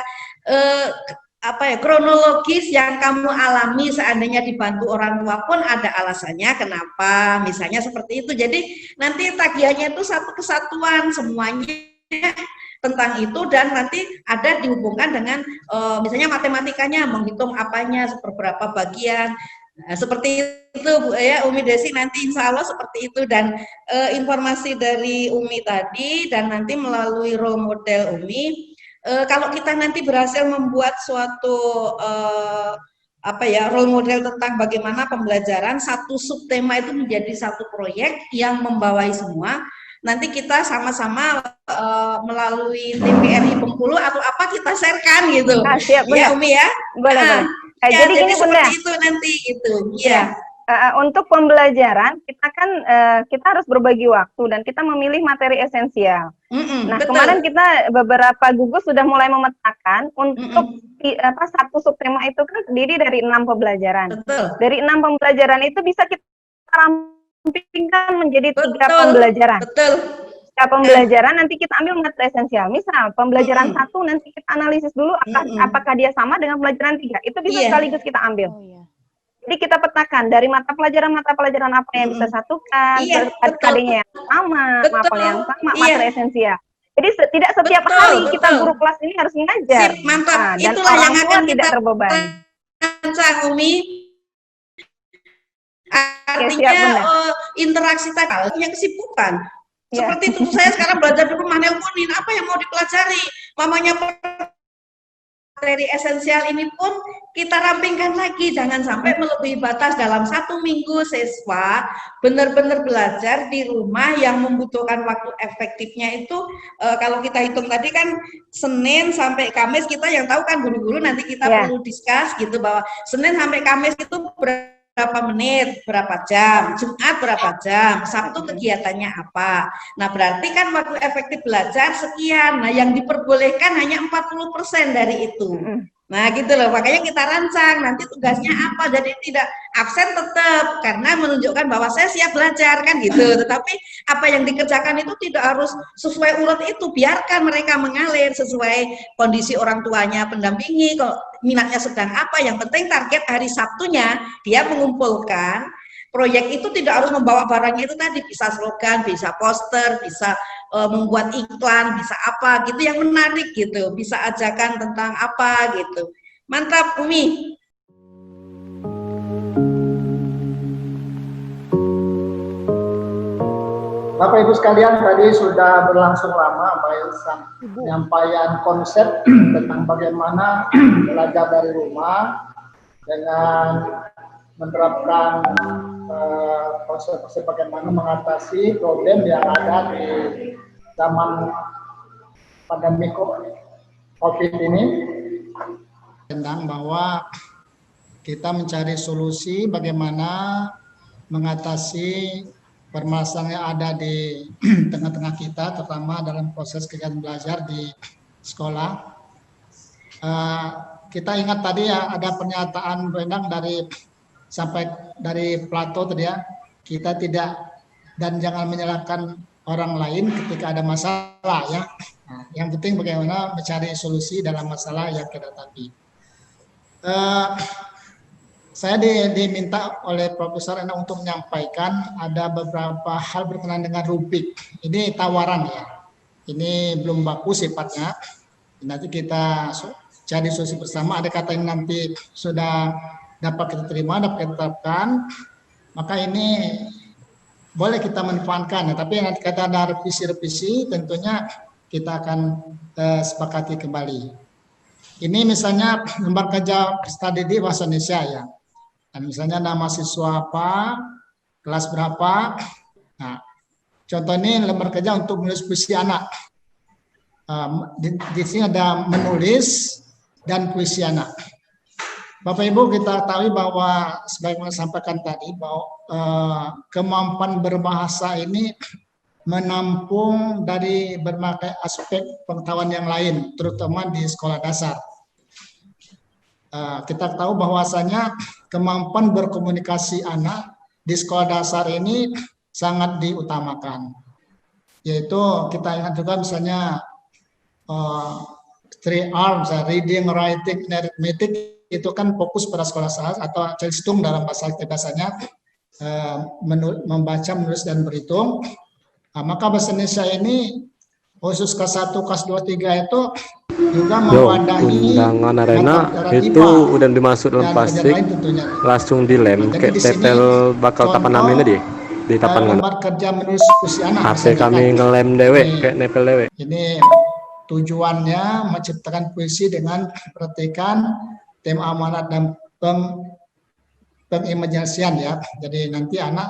kronologis yang kamu alami seandainya dibantu orang tua pun ada alasannya kenapa, misalnya seperti itu. Jadi nanti tagihannya itu satu kesatuan semuanya tentang itu, dan nanti ada dihubungkan dengan misalnya matematikanya, menghitung apanya, seberapa bagian, seperti itu Bu ya Umi Desi, nanti insya Allah seperti itu. Dan informasi dari Umi tadi dan nanti melalui role model Umi, kalau kita nanti berhasil membuat suatu role model tentang bagaimana pembelajaran satu subtema itu menjadi satu proyek yang membawahi semua. Nanti kita sama-sama melalui TPRI Bengkulu atau apa kita sharekan gitu. Siap, ya Umi ya. Boleh. Jadi gini Bunda. Itu nanti itu. Iya. Untuk pembelajaran kita kan kita harus berbagi waktu dan kita memilih materi esensial. Nah, betul. Kemarin kita beberapa gugus sudah mulai memetakan untuk satu subtema itu kan terdiri dari 6 pembelajaran. Betul. Dari 6 pembelajaran itu bisa kita rampingkan menjadi 3 pembelajaran. Betul. 3 pembelajaran nanti kita ambil materi esensial. Misal pembelajaran 1 nanti kita analisis dulu apakah dia sama dengan pembelajaran 3. Itu bisa sekaligus kita ambil. Jadi kita petakan dari mata pelajaran apa yang bisa satukan, Iya, KD-nya yang sama, mapel yang sama, Iya. materi esensial. Jadi tidak setiap Betul, hari kita betul. guru kelas ini harus mengajar. Sip, mantap. Nah, dan Itulah orang yang tua akan tidak kita terbebani. rancang, Umi. Artinya siap, Bunda. interaksi tadi punya kesibukan. Ya. Seperti itu saya sekarang belajar di rumah nelponin apa yang mau dipelajari. Mamanya materi esensial ini pun kita rampingkan lagi, jangan sampai melebihi batas. Dalam 1 minggu siswa benar-benar belajar di rumah yang membutuhkan waktu efektifnya itu kalau kita hitung tadi kan Senin sampai Kamis, kita yang tahu kan guru-guru nanti kita perlu discuss gitu bahwa Senin sampai Kamis itu berapa menit, berapa jam, Jumat berapa jam, Sabtu kegiatannya apa. Nah, berarti kan waktu efektif belajar sekian. Nah, yang diperbolehkan hanya 40% dari itu. Nah, gitu loh. Makanya kita rancang nanti tugasnya apa. Jadi tidak absen tetap karena menunjukkan bahwa saya siap belajar kan gitu. Tetapi apa yang dikerjakan itu tidak harus sesuai urut itu. Biarkan mereka mengalir sesuai kondisi orang tuanya pendampingi. Kalau minatnya sedang apa, yang penting target hari Sabtunya dia mengumpulkan proyek itu. Tidak harus membawa barangnya itu tadi, bisa slogan, bisa poster, bisa membuat iklan, bisa apa gitu yang menarik gitu, bisa ajakan tentang apa gitu. Mantap, Umi. Bapak Ibu sekalian, tadi sudah berlangsung lama penyampaian konsep tentang bagaimana belajar dari rumah dengan menerapkan konsep bagaimana mengatasi problem yang ada di zaman pandemi COVID ini. Tentang bahwa kita mencari solusi bagaimana mengatasi permasalahan yang ada di tengah-tengah kita, terutama dalam proses kegiatan belajar di sekolah. Kita ingat tadi ya, ada pernyataan Bendang dari Plato tadi ya, kita tidak dan jangan menyalahkan orang lain ketika ada masalah ya. Nah, yang penting bagaimana mencari solusi dalam masalah yang kita hadapi. Saya diminta oleh Profesor Ena untuk menyampaikan ada beberapa hal berkenaan dengan rubrik. Ini tawaran ya. Ini belum baku sifatnya. Nanti kita cari solusi bersama. Ada kata yang nanti sudah dapat kita terima, dapat kita terapkan. Maka ini boleh kita manfaatkan. Tapi nanti kata ada revisi-revisi, tentunya kita akan sepakati kembali. Ini misalnya lembar kerja studi di bahasa Indonesia ya. Dan misalnya nama siswa apa, kelas berapa. Nah, contoh ini lembar kerja untuk menulis puisi anak. Di sini ada menulis dan puisi anak. Bapak Ibu, kita tahu bahwa sebagaimana sampaikan tadi bahwa kemampuan berbahasa ini menampung dari berbagai aspek pengetahuan yang lain, terutama di sekolah dasar. Kita tahu bahwasanya kemampuan berkomunikasi anak di sekolah dasar ini sangat diutamakan. Yaitu kita ingat juga misalnya 3R, reading, writing, arithmetic, itu kan fokus pada sekolah dasar atau Celstung dalam bahasa kita biasanya membaca, menulis, dan berhitung. Maka bahasa Indonesia ini khusus kelas 1, kelas 2, 3 itu juga mewadahi undangan arena itu udah dimasuk dalam plastik langsung dilem kayak tetel bakal tapan namanya di tapan lembar kerja menulis puisi anak. HP kami ngelem dewek kayak nepel dewek. Ini tujuannya menciptakan puisi dengan perhatikan tema amanat dan pengimajinasian ya. Jadi nanti anak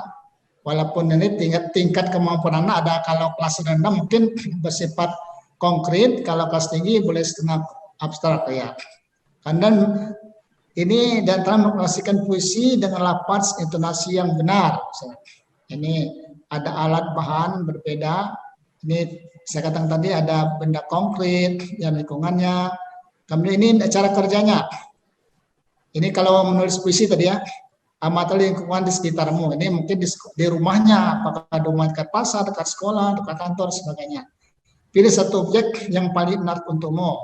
walaupun ini tingkat kemampuan anak ada, kalau kelas rendah mungkin bersifat konkret, kalau kelas tinggi boleh setengah abstrak ya. Karena ini dan telah mengoperasikan puisi dengan lafaz intonasi yang benar. Ini ada alat bahan berbeda. Ini saya katakan tadi ada benda konkret yang lingkungannya. Kemudian ini cara kerjanya. Ini kalau menulis puisi tadi ya, amati lingkungan di sekitarmu. Ini mungkin di rumahnya, apakah di rumah dekat pasar, dekat sekolah, dekat kantor, sebagainya. Pilih satu objek yang paling menarik untukmu.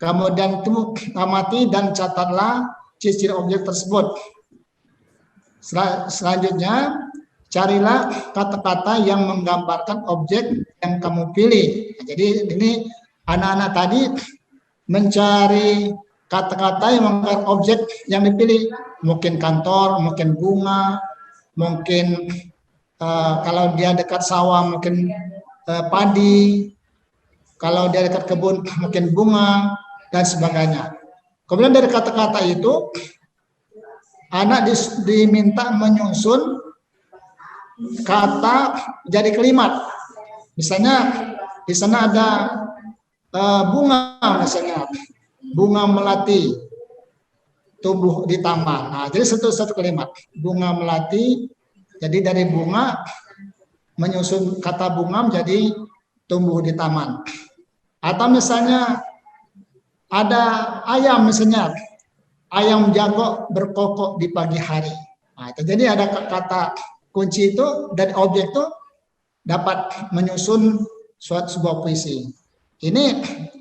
Kemudian itu amati dan catatlah ciri-ciri objek tersebut. Selanjutnya, carilah kata-kata yang menggambarkan objek yang kamu pilih. Jadi ini anak-anak tadi mencari kata-kata yang menggambarkan objek yang dipilih. Mungkin kantor, mungkin bunga, mungkin kalau dia dekat sawah mungkin padi, kalau dia dekat kebun mungkin bunga, dan sebagainya. Kemudian dari kata-kata itu, anak diminta menyusun kata jadi kalimat. Misalnya di sana ada bunga, misalnya bunga melati tumbuh di taman. Nah, jadi satu kalimat, bunga melati. Jadi dari bunga menyusun kata bunga menjadi tumbuh di taman. Atau misalnya ada ayam, misalnya ayam jago berkokok di pagi hari. Nah, jadi ada kata kunci itu dari objek itu dapat menyusun sebuah puisi. Ini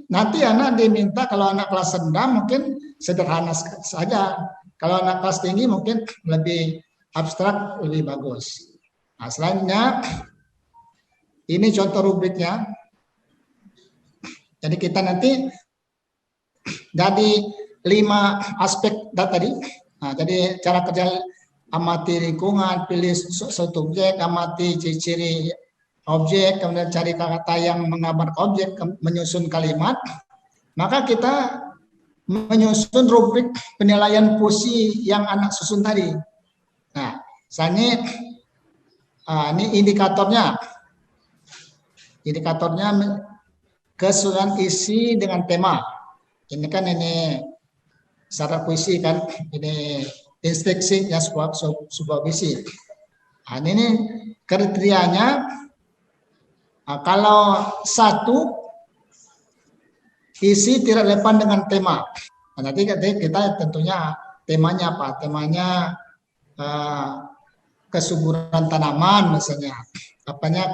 nanti anak diminta, kalau anak kelas rendah mungkin sederhana saja. Kalau anak kelas tinggi mungkin lebih abstrak, lebih bagus. Nah, selanjutnya ini contoh rubriknya. Jadi kita nanti dari 5 aspek tadi. Nah, jadi cara kerja, amati lingkungan, pilih suatu objek, amati ciri-ciri objek, kemudian cari kata yang menggambarkan objek, menyusun kalimat. Maka kita menyusun rubrik penilaian puisi yang anak susun tadi. Nah, misalnya ini indikatornya. Indikatornya kesesuaian isi dengan tema. Ini kan syarat puisi kan, ini instruksinya sebuah puisi. Nah, ini kriterianya, kalau satu isi tidak relevan dengan tema. Nah, nanti kita tentunya temanya apa? Temanya kesuburan tanaman misalnya, apanya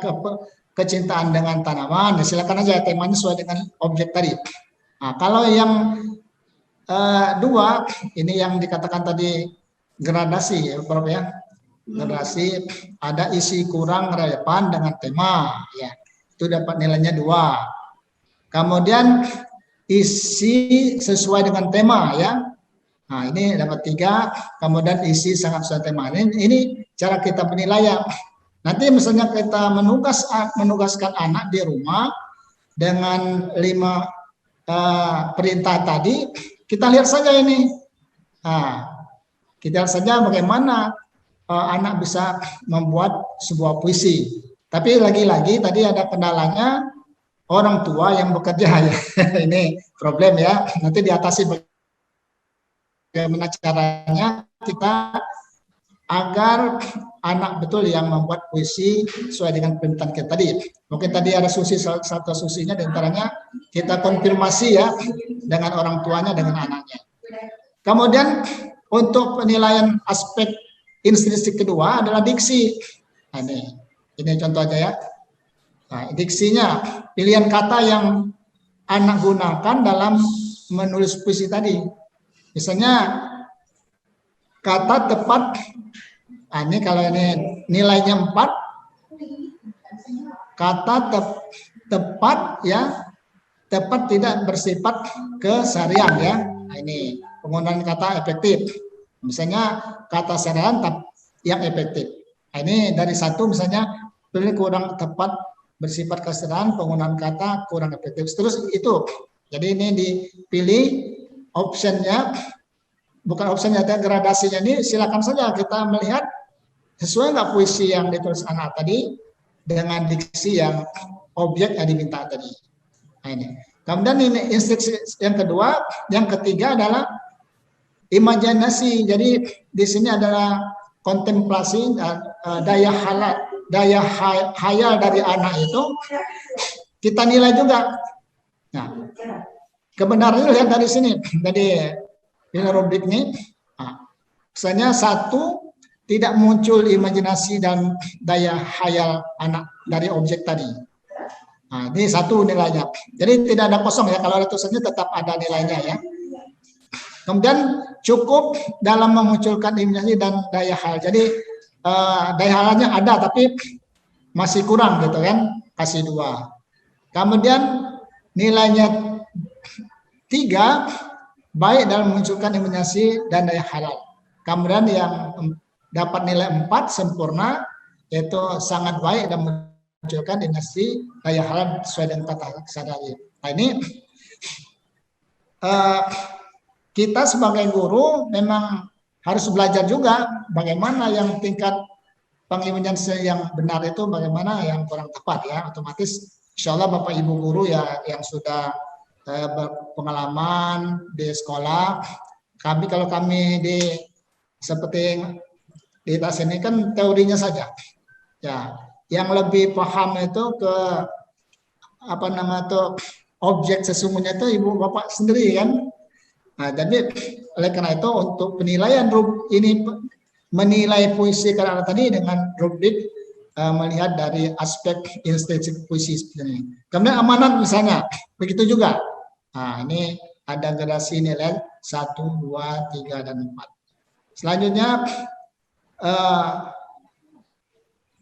kecintaan dengan tanaman. Silakan aja temanya sesuai dengan objek tadi. Nah, kalau yang 2 ini yang dikatakan tadi gradasi ya, Prof ya. Gradasi, ada isi kurang relevan dengan tema ya. Itu dapat nilainya 2. Kemudian isi sesuai dengan tema ya. Nah, ini dapat 3. Kemudian isi sangat sesuai tema. Ini cara kita penilaian. Nanti misalnya kita menugaskan anak di rumah dengan 5 perintah tadi, kita lihat saja ini. Nah, kita lihat saja bagaimana anak bisa membuat sebuah puisi. Tapi lagi-lagi tadi ada kendalanya, orang tua yang bekerja ya. Ini problem ya. Nanti diatasi bagaimana caranya kita agar anak betul yang membuat puisi sesuai dengan permintaan kita tadi. Mungkin tadi ada satu susinya, diantaranya kita konfirmasi ya dengan orang tuanya, dengan anaknya. Kemudian untuk penilaian aspek instruksi kedua adalah diksi. Nah, ini contoh aja ya. Nah, diksinya, pilihan kata yang anak gunakan dalam menulis puisi tadi. Misalnya kata tepat. Nah, ini kalau ini nilainya 4, kata tepat ya, tepat tidak bersifat keseharian ya. Nah, ini penggunaan kata efektif. Misalnya kata seharian yang efektif. Nah, ini dari 1 misalnya pilih kurang tepat bersifat keseharian, penggunaan kata kurang efektif. Terus itu. Jadi ini dipilih optionnya, bukan optionnya, gradasinya ini silakan saja kita melihat sesuai nggak puisi yang ditulis anak tadi dengan diksi yang objek yang diminta tadi. Nah, ini. Kemudian ini instruksi yang kedua, yang ketiga adalah imajinasi. Jadi di sini adalah kontemplasi, daya hayal dari anak itu kita nilai juga. Nah, kebenarannya lihat dari sini, dari rubrik ini. Nah, misalnya 1, tidak muncul imajinasi dan daya hayal anak dari objek tadi. Nah, ini 1 nilainya. Jadi tidak ada kosong ya, kalau ada tulisannya tetap ada nilainya ya. Kemudian cukup dalam memunculkan imunisasi dan daya hal. Jadi daya halnya ada tapi masih kurang gitu kan, kasih 2. Kemudian nilainya 3, baik dalam memunculkan imunisasi dan daya halal. Kemudian yang dapat nilai 4 sempurna, yaitu sangat baik dan memunculkan imunisasi daya halal sesuai dengan tata sadari. Nah ini kita sebagai guru memang harus belajar juga bagaimana yang tingkat pengimunisasi yang benar itu, bagaimana yang kurang tepat ya. Otomatis insya Allah Bapak Ibu guru ya yang sudah berpengalaman di sekolah, kalau kami seperti di tas ini kan teorinya saja ya, yang lebih paham itu ke objek sesungguhnya itu Ibu Bapak sendiri kan. Nah, jadi oleh karena itu untuk penilaian ini menilai puisi karya tadi dengan rubrik melihat dari aspek estetik puisi sebenarnya. Kemudian amanat misalnya begitu juga. Nah, ini ada gradasi nilai 1, 2, 3 dan 4. Selanjutnya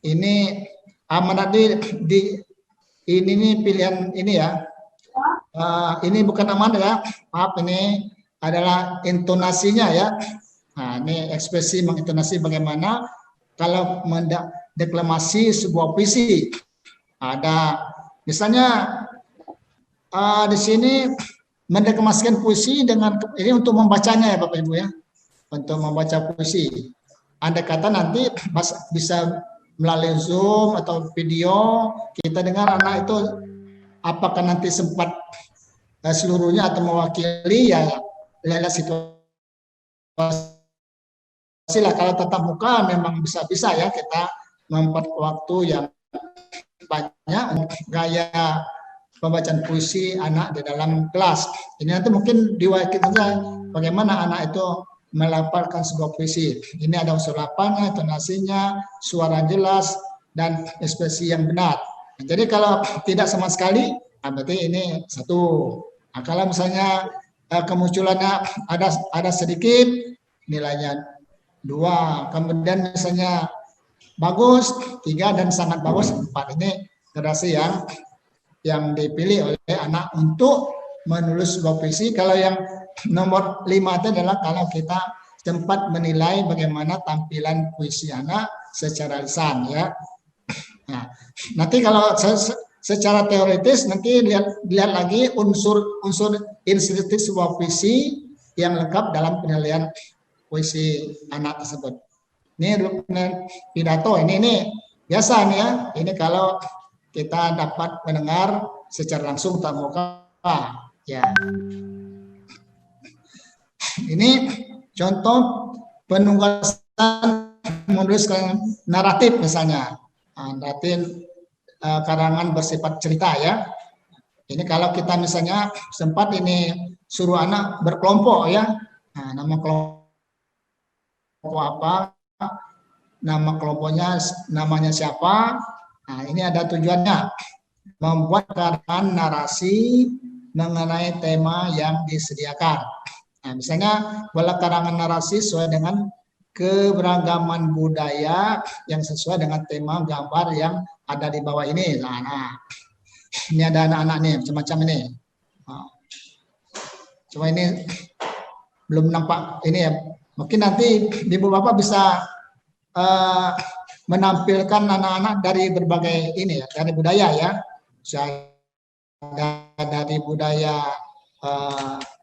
ini amanat ini nih pilihan ini ya. Ini bukan amanat ya, maaf, ini adalah intonasinya ya. Nah, ini ekspresi mengintonasi bagaimana kalau mendeklamasi sebuah puisi. Ada misalnya di sini mendeklamasikan puisi dengan ini untuk membacanya ya Bapak Ibu ya. Untuk membaca puisi. Andai kata nanti bisa melalui Zoom atau video kita dengar anak itu apakah nanti sempat seluruhnya atau mewakili ya lihat situasi lah. Kalau tatap muka memang bisa ya kita membuat waktu yang banyak untuk gaya pembacaan puisi anak di dalam kelas. Ini nanti mungkin diwakili saja bagaimana anak itu melafalkan sebuah puisi. Ini ada unsur lapangnya, tonasinya, suara jelas dan ekspresi yang benar. Nah, jadi kalau tidak sama sekali, berarti ini 1. Nah, kalau misalnya kemunculannya ada sedikit, nilainya 2. Kemudian misalnya bagus 3 dan sangat bagus 4. Ini gradasi yang dipilih oleh anak untuk menulis sebuah puisi. Kalau yang nomor 5 itu adalah kalau kita sempat menilai bagaimana tampilan puisi anak secara lisan ya. Nah, nanti kalau secara teoritis nanti lihat lagi unsur estetik sebuah puisi yang lengkap dalam penilaian puisi anak tersebut. Ini pidato ini biasa nih ya. Ini kalau kita dapat mendengar secara langsung tatap muka ya. Ini contoh penugasan menuliskan naratif misalnya. Naratif karangan bersifat cerita ya. Ini kalau kita misalnya sempat ini suruh anak berkelompok ya. Nah, nama kelompok apa? Nama kelompoknya namanya siapa? Nah, ini ada tujuannya. Membuat karangan narasi mengenai tema yang disediakan. Nah, misalnya buatlah karangan narasi sesuai dengan keberagaman budaya yang sesuai dengan tema gambar yang ada di bawah ini. Nah, ini ada anak-anak nih semacam ini. Nah, cuma ini belum nampak ini ya. Mungkin nanti Ibu Bapak bisa menampilkan anak-anak dari berbagai ini ya, dari budaya ya. Dari budaya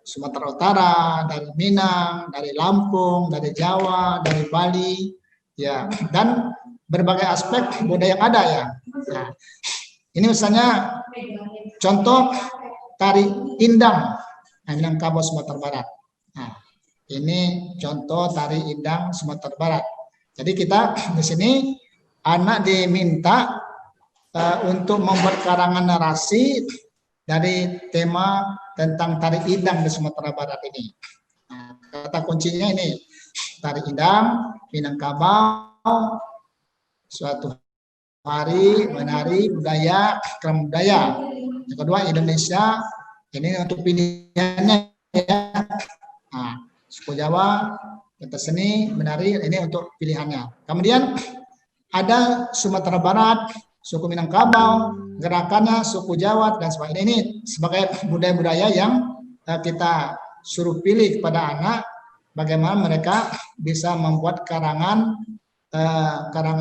Sumatera Utara, dari Minang, dari Lampung, dari Jawa, dari Bali, ya, dan berbagai aspek budaya yang ada ya. Nah, ini misalnya contoh tari indang, Minangkabau Sumatera Barat. Nah, ini contoh tari indang Sumatera Barat. Jadi kita di sini anak diminta untuk membuat karangan narasi dari tema tentang tari indang di Sumatera Barat ini. Nah, kata kuncinya ini, tari indang, Minangkabau, suatu hari menari budaya, kerama budaya. Yang kedua Indonesia, ini untuk pilihannya ya. Nah, suku Jawa, kata seni, menari, ini untuk pilihannya. Kemudian ada Sumatera Barat, suku Minangkabau, gerakannya suku Jawa dan sebagainya. Ini sebagai budaya-budaya yang kita suruh pilih kepada anak bagaimana mereka bisa membuat karangan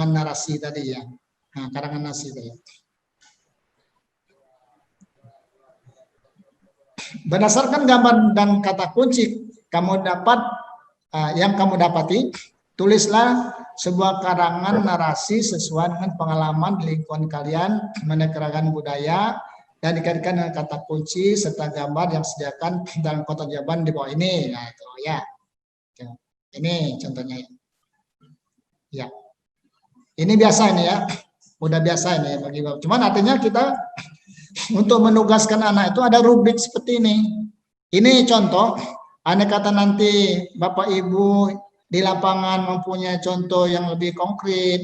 narasi tadi ya. Nah, karangan narasi tadi. Berdasarkan gambar dan kata kunci kamu dapat yang kamu dapati, tulislah sebuah karangan narasi sesuai dengan pengalaman di lingkungan kalian mengenai keragaman budaya dan dikaitkan dengan kata kunci serta gambar yang disediakan dalam kotak jawaban di bawah ini. Nah, itu ya. Ini contohnya. Ya. Ini biasa ini ya. Udah biasa ini bagi Bapak. Cuman artinya kita untuk menugaskan anak itu ada rubrik seperti ini. Ini contoh, andai kata nanti Bapak Ibu di lapangan mempunyai contoh yang lebih konkret,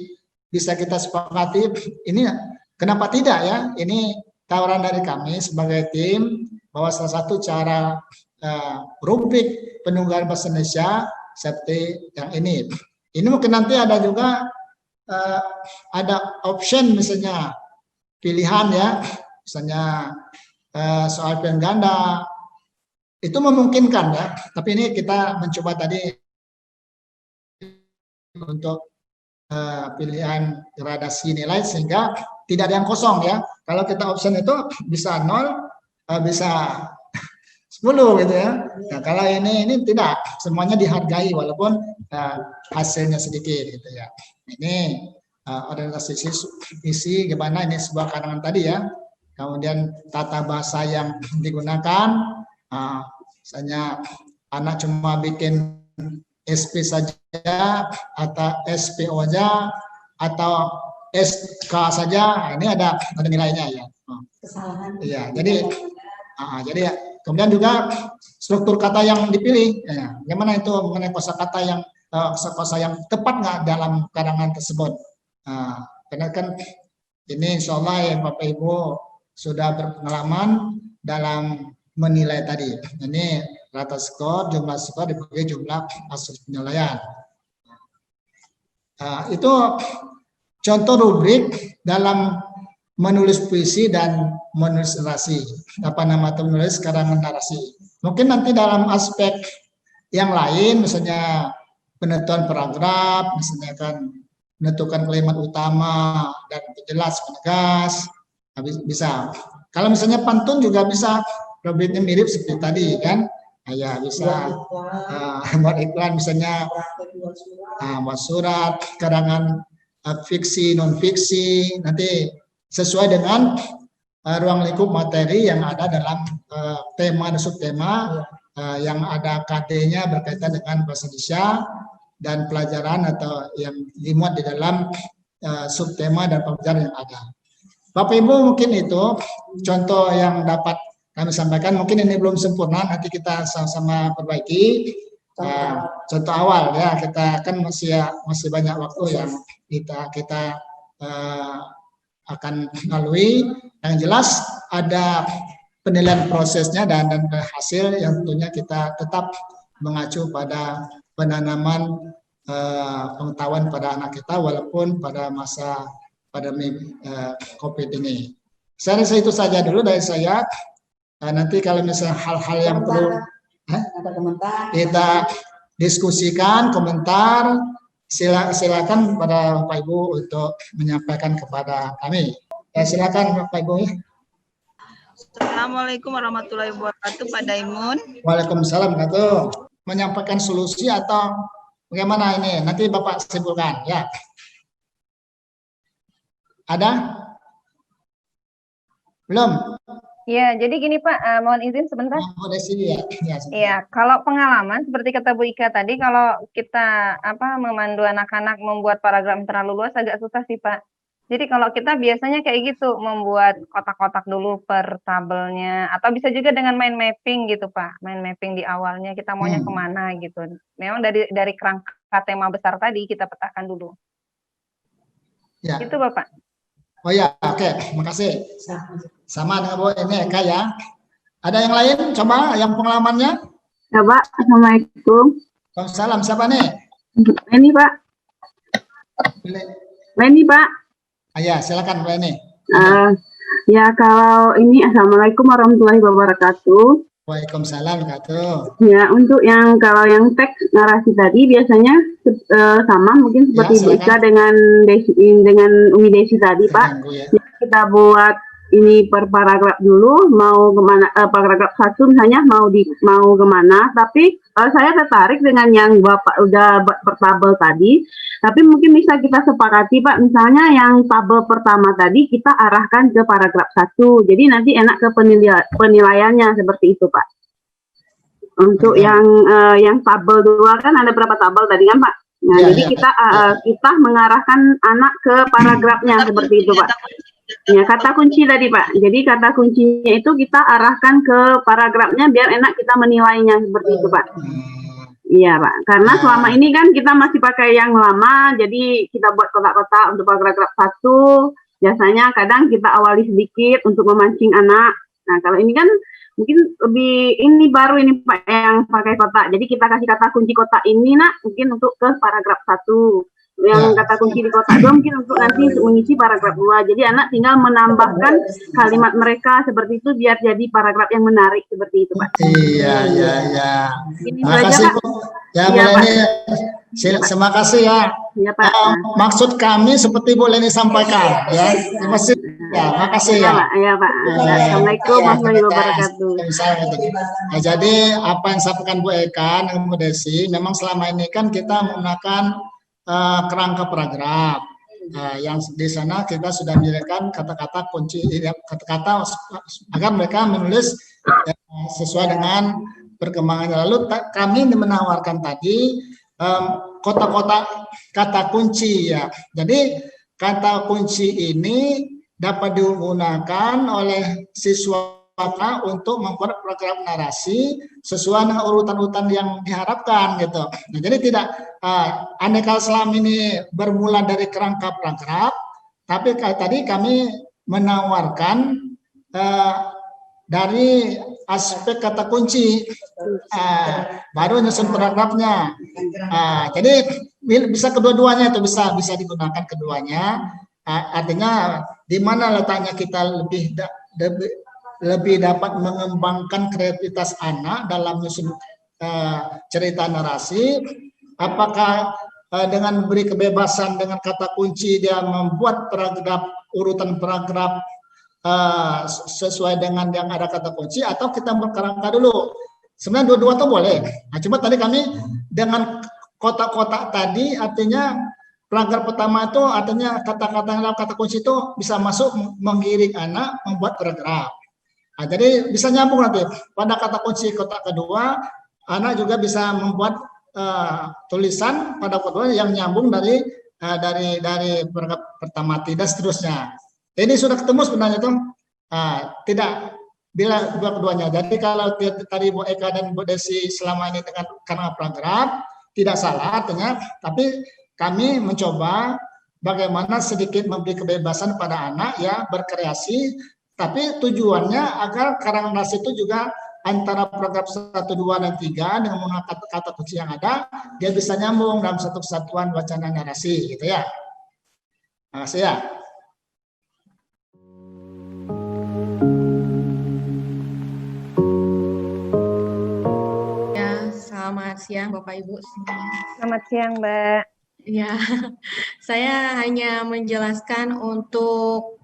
bisa kita sepakati, ini kenapa tidak ya? Ini tawaran dari kami sebagai tim, bahwa salah satu cara rubrik penugasan bahasa Indonesia seperti yang ini. Ini mungkin nanti ada juga ada option misalnya pilihan ya, misalnya soal pilihan ganda, itu memungkinkan ya, tapi ini kita mencoba tadi untuk pilihan gradasi nilai sehingga tidak ada yang kosong ya. Kalau kita option itu bisa 0, bisa 10 gitu ya. Nah, kalau ini tidak, semuanya dihargai walaupun hasilnya sedikit gitu ya. Ini orientasi isi gimana ini sebuah karangan tadi ya. Kemudian tata bahasa yang digunakan, misalnya anak cuma bikin SP saja atau SPO saja atau SK saja, ini ada nilainya ya. Iya, jadi kemudian juga struktur kata yang dipilih, ya, bagaimana itu mengenai kosakata yang kosa yang tepat nggak dalam karangan tersebut. Karena kan ini insya Allah yang Bapak Ibu sudah berpengalaman dalam menilai tadi. Ini rata skor, jumlah skor dibagi jumlah hasil penilaian. Itu contoh rubrik dalam menulis puisi dan menulis narasi. Apa nama itu menulis karangan narasi. Mungkin nanti dalam aspek yang lain, misalnya penentuan paragraf, misalnya kan menentukan kalimat utama dan penjelas, penegas, bisa. Kalau misalnya pantun juga bisa, rubriknya mirip seperti tadi kan. Ya bisa buat iklan misalnya buat surat, karangan fiksi, non fiksi, nanti sesuai dengan ruang lingkup materi yang ada dalam tema dan subtema yang ada KD-nya berkaitan dengan bahasa Indonesia dan pelajaran atau yang dimuat di dalam subtema dan pelajaran yang ada. Bapak Ibu mungkin itu contoh yang dapat kami sampaikan, mungkin ini belum sempurna, nanti kita sama-sama perbaiki. Contoh awal ya, kita kan masih banyak waktu yang kita akan lalui. Yang jelas ada penilaian prosesnya dan hasil yang tentunya kita tetap mengacu pada penanaman pengetahuan pada anak kita walaupun pada masa pandemi COVID ini. Saya rasa itu saja dulu dari saya. Nanti kalau misalnya hal-hal yang perlu kita diskusikan, komentar, silakan pada Bapak Ibu untuk menyampaikan kepada kami. Silakan Bapak Ibu. Assalamualaikum warahmatullahi wabarakatuh, Pak Daimun. Waalaikumsalam warahmatullahi. Menyampaikan solusi atau bagaimana ini? Nanti Bapak simpulkan ya. Ada? Belum? Ya, jadi gini Pak, mohon izin sebentar. Iya, kalau pengalaman seperti kata Bu Ika tadi, kalau kita memandu anak-anak membuat paragraf terlalu luas agak susah sih Pak. Jadi kalau kita biasanya kayak gitu, membuat kotak-kotak dulu per tabelnya, atau bisa juga dengan mind mapping gitu Pak. Mind mapping di awalnya kita maunya kemana gitu. Memang dari kerangka tema besar tadi kita petakan dulu. Ya. Itu Bapak. Oh ya, oke, makasih. Sama dengan Bu ini Eka ya. Ada yang lain? Coba yang pengalamannya? Ya Pak, Assalamualaikum. Waalaikumsalam. Siapa nih? Leni, Pak. Leni, Pak. Ya, silakan Leni. Ya, kalau ini Assalamualaikum warahmatullahi wabarakatuh. Waalaikumsalam Katu. Ya, untuk yang kalau yang teks narasi tadi biasanya sama mungkin seperti Ya, Ika dengan Umi Desi tadi, Pak. Ya. Kita buat ini per paragraf dulu, mau kemana, paragraf 1 misalnya mau kemana, tapi saya tertarik dengan yang Bapak udah per tabel tadi, tapi mungkin bisa kita sepakati Pak, misalnya yang tabel pertama tadi kita arahkan ke paragraf 1, jadi nanti enak ke penilaiannya seperti itu Pak. Untuk yang tabel 2 kan ada berapa tabel tadi kan Pak? Nah, jadi kita mengarahkan anak ke paragrafnya seperti itu Pak. Ya, kata kunci tadi Pak. Jadi kata kuncinya itu kita arahkan ke paragrafnya biar enak kita menilainya seperti itu Pak. Iya Pak. Karena selama ini kan kita masih pakai yang lama, jadi kita buat kotak-kotak untuk paragraf 1. Biasanya kadang kita awali sedikit untuk memancing anak. Nah, kalau ini kan mungkin lebih ini baru ini Pak yang pakai kotak. Jadi kita kasih kata kunci kotak ini nak mungkin untuk ke paragraf 1. Yang kata kunci di kotak 2 mungkin untuk nanti untuk mengisi paragraf 2. Jadi anak tinggal menambahkan kalimat mereka seperti itu biar jadi paragraf yang menarik seperti itu Pak. Iya. Terima kasih Bu. Ya, Bu Leni. Terima kasih ya. Iya Pak. Maksud kami seperti Bu Leni sampaikan ya. Terima kasih. Ya, makasih ya. Iya Pak. Assalamualaikum warahmatullahi wabarakatuh. Nah, jadi apa yang disampaikan Bu Eka dan Bu Desi, memang selama ini kan kita menggunakan kerangka paragraf. Yang di sana kita sudah menyediakan kata-kata kunci, kata-kata agar mereka menulis sesuai dengan perkembangannya. Lalu kami menawarkan tadi kotak-kotak kata kunci ya. Jadi kata kunci ini dapat digunakan oleh siswa untuk membuat program narasi sesuai dengan urutan-urutan yang diharapkan gitu. Nah, jadi tidak andai kalau selama ini bermula dari kerangka paragraf, tapi tadi kami menawarkan dari aspek kata kunci, baru nyusun paragrafnya. Jadi bisa kedua-duanya itu bisa digunakan keduanya. Artinya di mana letaknya kita lebih dapat mengembangkan kreativitas anak dalam menyusun cerita narasi. Apakah dengan memberi kebebasan dengan kata kunci dia membuat paragraf, urutan paragraf sesuai dengan yang ada kata kunci, atau kita berkerangka dulu. Sebenarnya dua-dua itu boleh. Nah, cuma tadi kami dengan kotak-kotak tadi artinya paragraf pertama itu artinya kata-kata yang dalam kata kunci itu bisa masuk menggiring anak membuat paragraf. Nah, jadi bisa nyambung nanti pada kata kunci kotak kedua, anak juga bisa membuat tulisan pada kedua yang nyambung dari paragraf pertama tidak seterusnya. Ini sudah ketemu sebenarnya tuh, tidak bila dua-duanya. Jadi kalau tadi Bu Eka dan Bu Desi selama ini dengan karena paragraf tidak salah artinya, tapi kami mencoba bagaimana sedikit memberi kebebasan pada anak ya berkreasi. Tapi tujuannya agar karang narasi itu juga antara paragraf 1, 2, dan 3 dengan menggunakan kata kunci yang ada, dia bisa nyambung dalam satu kesatuan wacana narasi, gitu ya. Terima kasih ya. Ya, selamat siang Bapak Ibu semua. Selamat siang Mbak. Ya, saya hanya menjelaskan untuk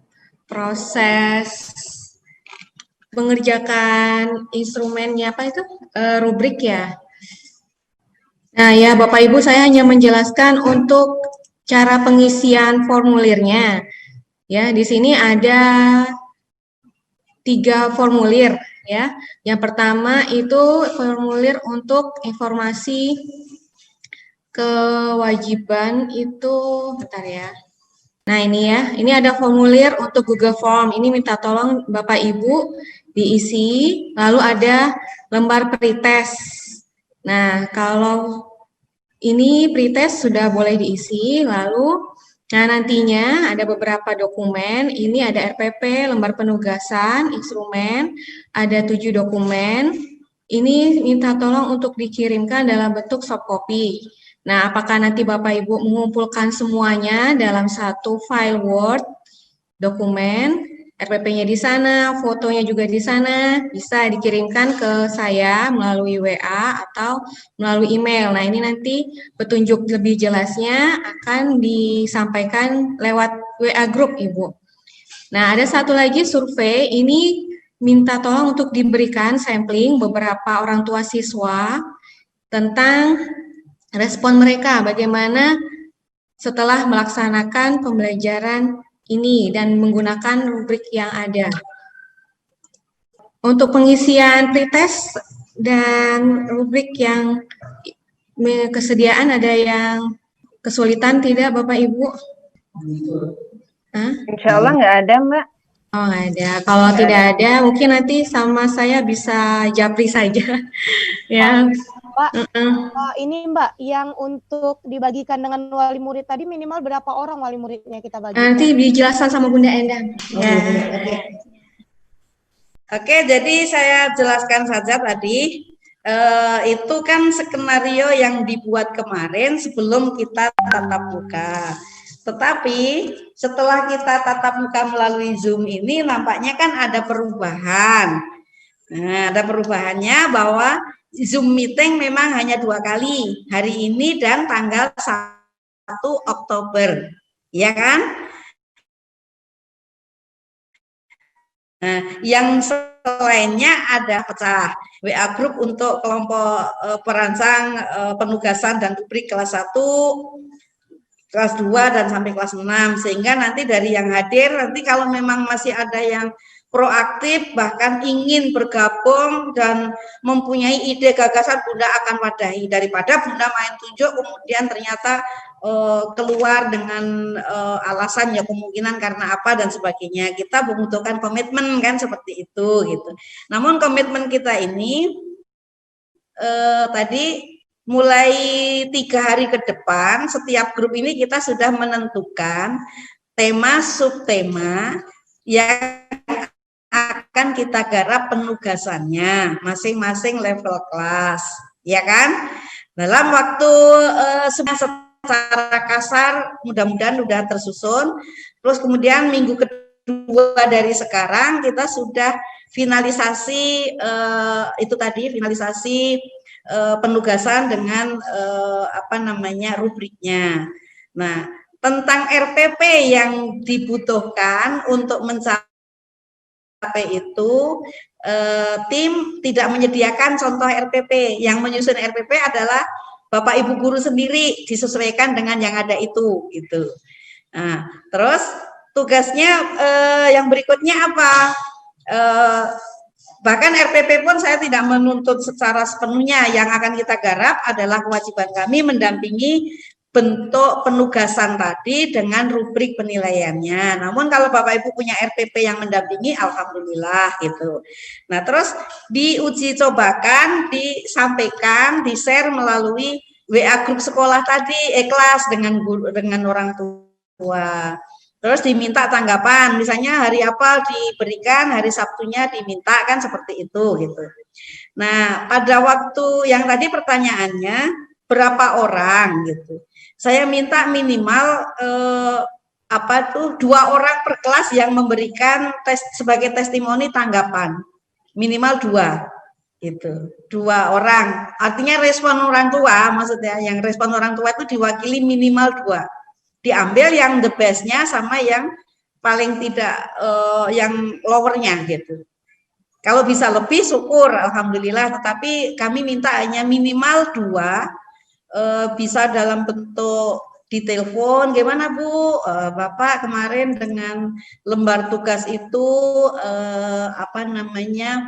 proses mengerjakan instrumennya apa itu rubrik ya. Nah ya Bapak Ibu, saya hanya menjelaskan untuk cara pengisian formulirnya. Ya, di sini ada 3 formulir ya. Yang pertama itu formulir untuk informasi kewajiban itu, bentar ya. Nah ini ya, ini ada formulir untuk Google Form. Ini minta tolong Bapak Ibu diisi, lalu ada lembar pretest. Nah kalau ini pretest sudah boleh diisi, lalu nah nantinya ada beberapa dokumen. Ini ada RPP, lembar penugasan, instrumen, ada 7 dokumen. ini minta tolong untuk dikirimkan dalam bentuk soft copy. Nah, apakah nanti Bapak Ibu mengumpulkan semuanya dalam satu file Word, dokumen, RPP-nya di sana, fotonya juga di sana, bisa dikirimkan ke saya melalui WA atau melalui email. Nah, ini nanti petunjuk lebih jelasnya akan disampaikan lewat WA Group, Ibu. Nah, ada satu lagi survei, ini minta tolong untuk diberikan sampling beberapa orang tua siswa tentang respon mereka, bagaimana setelah melaksanakan pembelajaran ini dan menggunakan rubrik yang ada. Untuk pengisian pretest dan rubrik yang kesediaan ada yang kesulitan tidak Bapak Ibu? Insya Allah nggak ada Mbak. Oh nggak ada. Kalau tidak ada mungkin nanti sama saya bisa japri saja. Ya. Mbak, ini Mbak, yang untuk dibagikan dengan wali murid tadi minimal berapa orang wali muridnya kita bagi? Nanti dijelaskan sama Bunda Endang. Ya. Oke, jadi saya jelaskan saja tadi. Itu kan skenario yang dibuat kemarin sebelum kita tatap muka. Tetapi setelah kita tatap muka melalui Zoom ini nampaknya kan ada perubahan. Nah, ada perubahannya bahwa Zoom meeting memang hanya 2 kali, hari ini dan tanggal 1 Oktober, ya kan? Nah, yang selainnya ada pecah WA Group untuk kelompok perancang penugasan dan rubrik kelas 1, kelas 2 dan sampai kelas 6, sehingga nanti dari yang hadir nanti kalau memang masih ada yang proaktif bahkan ingin bergabung dan mempunyai ide gagasan, Bunda akan wadahi daripada Bunda main tunjuk kemudian ternyata keluar dengan alasan ya kemungkinan karena apa dan sebagainya. Kita membutuhkan komitmen kan seperti itu gitu. Namun komitmen kita ini tadi mulai 3 hari ke depan setiap grup ini kita sudah menentukan tema subtema yang akan kita garap penugasannya masing-masing level kelas, ya kan? Dalam waktu secara kasar mudah-mudahan sudah tersusun. Terus kemudian minggu kedua dari sekarang kita sudah finalisasi itu tadi finalisasi penugasan dengan apa namanya rubriknya. Nah, tentang RPP yang dibutuhkan untuk mencapai itu tim tidak menyediakan contoh RPP. Yang menyusun RPP adalah Bapak Ibu guru sendiri, disesuaikan dengan yang ada itu gitu. Nah, terus tugasnya yang berikutnya apa? Bahkan RPP pun saya tidak menuntut secara sepenuhnya. Yang akan kita garap adalah kewajiban kami mendampingi bentuk penugasan tadi dengan rubrik penilaiannya. Namun kalau Bapak Ibu punya RPP yang mendampingi, alhamdulillah gitu. Nah, terus diuji cobakan, disampaikan, di-share melalui WA grup sekolah tadi, kelas dengan guru, dengan orang tua. Terus diminta tanggapan, misalnya hari apa diberikan, hari Sabtunya diminta, kan seperti itu gitu. Nah, pada waktu yang tadi pertanyaannya berapa orang gitu. Saya minta minimal 2 orang per kelas yang memberikan sebagai testimoni tanggapan, minimal 2 gitu, 2 orang. Artinya respon orang tua, maksudnya yang respon orang tua itu diwakili minimal 2. Diambil yang the best-nya sama yang paling tidak yang lower-nya gitu. Kalau bisa lebih syukur, alhamdulillah. Tetapi kami minta hanya minimal 2. Bisa dalam bentuk di telepon, gimana Bu, Bapak kemarin dengan lembar tugas itu apa namanya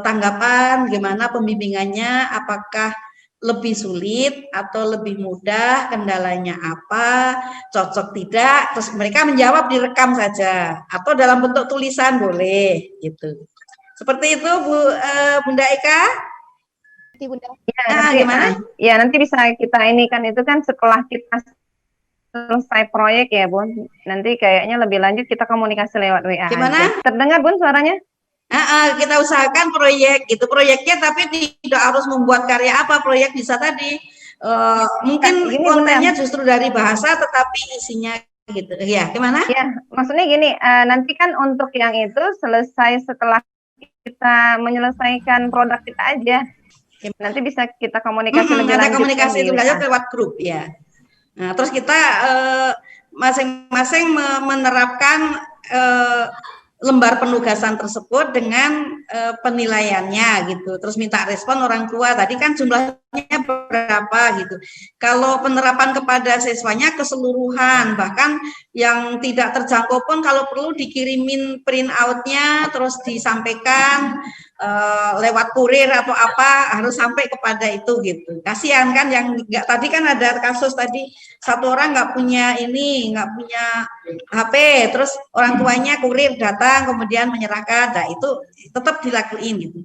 tanggapan, gimana pembimbingannya, apakah lebih sulit atau lebih mudah, kendalanya apa, cocok tidak, terus mereka menjawab direkam saja atau dalam bentuk tulisan boleh gitu. Seperti itu Bunda Eka. Bunda. Ya, nanti, gimana? Ya nanti bisa kita ini kan itu kan setelah kita selesai proyek ya Bun. Nanti kayaknya lebih lanjut kita komunikasi lewat WA. Gimana? Aja. Terdengar Bun suaranya? Kita usahakan proyek gitu, proyeknya tapi tidak harus membuat karya apa, proyek bisa tadi mungkin kontennya justru dari bahasa tetapi isinya gitu ya, gimana? Ya, maksudnya gini, nanti kan untuk yang itu selesai setelah kita menyelesaikan produk kita aja, nanti bisa kita komunikasi lebih lanjut. Ada komunikasi itu lewat grup ya. Nah, terus kita masing-masing menerapkan lembar penugasan tersebut dengan penilaiannya gitu. Terus minta respon orang tua. Tadi kan jumlahnya berapa gitu. Kalau penerapan kepada siswanya keseluruhan, bahkan yang tidak terjangkau pun kalau perlu dikirimin print out-nya terus disampaikan lewat kurir atau apa, harus sampai kepada itu gitu. Kasihan kan yang nggak, tadi kan ada kasus tadi satu orang nggak punya HP, terus orang tuanya kurir datang kemudian menyerahkan, nah itu tetap dilakuin gitu.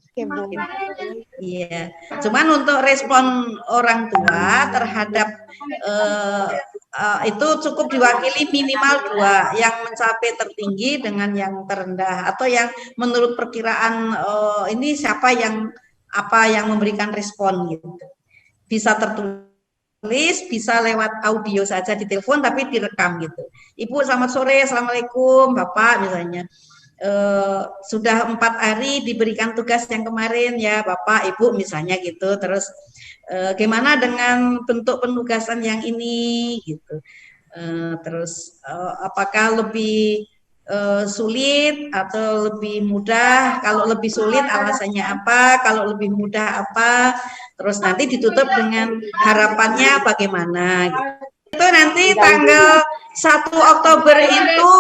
Iya. Cuman untuk respon orang tua terhadap itu cukup diwakili minimal 2, yang mencapai tertinggi dengan yang terendah, atau yang menurut perkiraan ini siapa yang memberikan respon gitu. Bisa tertulis, bisa lewat audio saja di telepon tapi direkam gitu. Ibu selamat sore, assalamualaikum Bapak misalnya. Sudah 4 hari diberikan tugas yang kemarin ya Bapak Ibu misalnya gitu, terus gimana dengan bentuk penugasan yang ini gitu, terus apakah lebih sulit atau lebih mudah, kalau lebih sulit alasannya apa, kalau lebih mudah apa, terus nanti ditutup dengan harapannya bagaimana gitu. Itu nanti tanggal 1 Oktober itu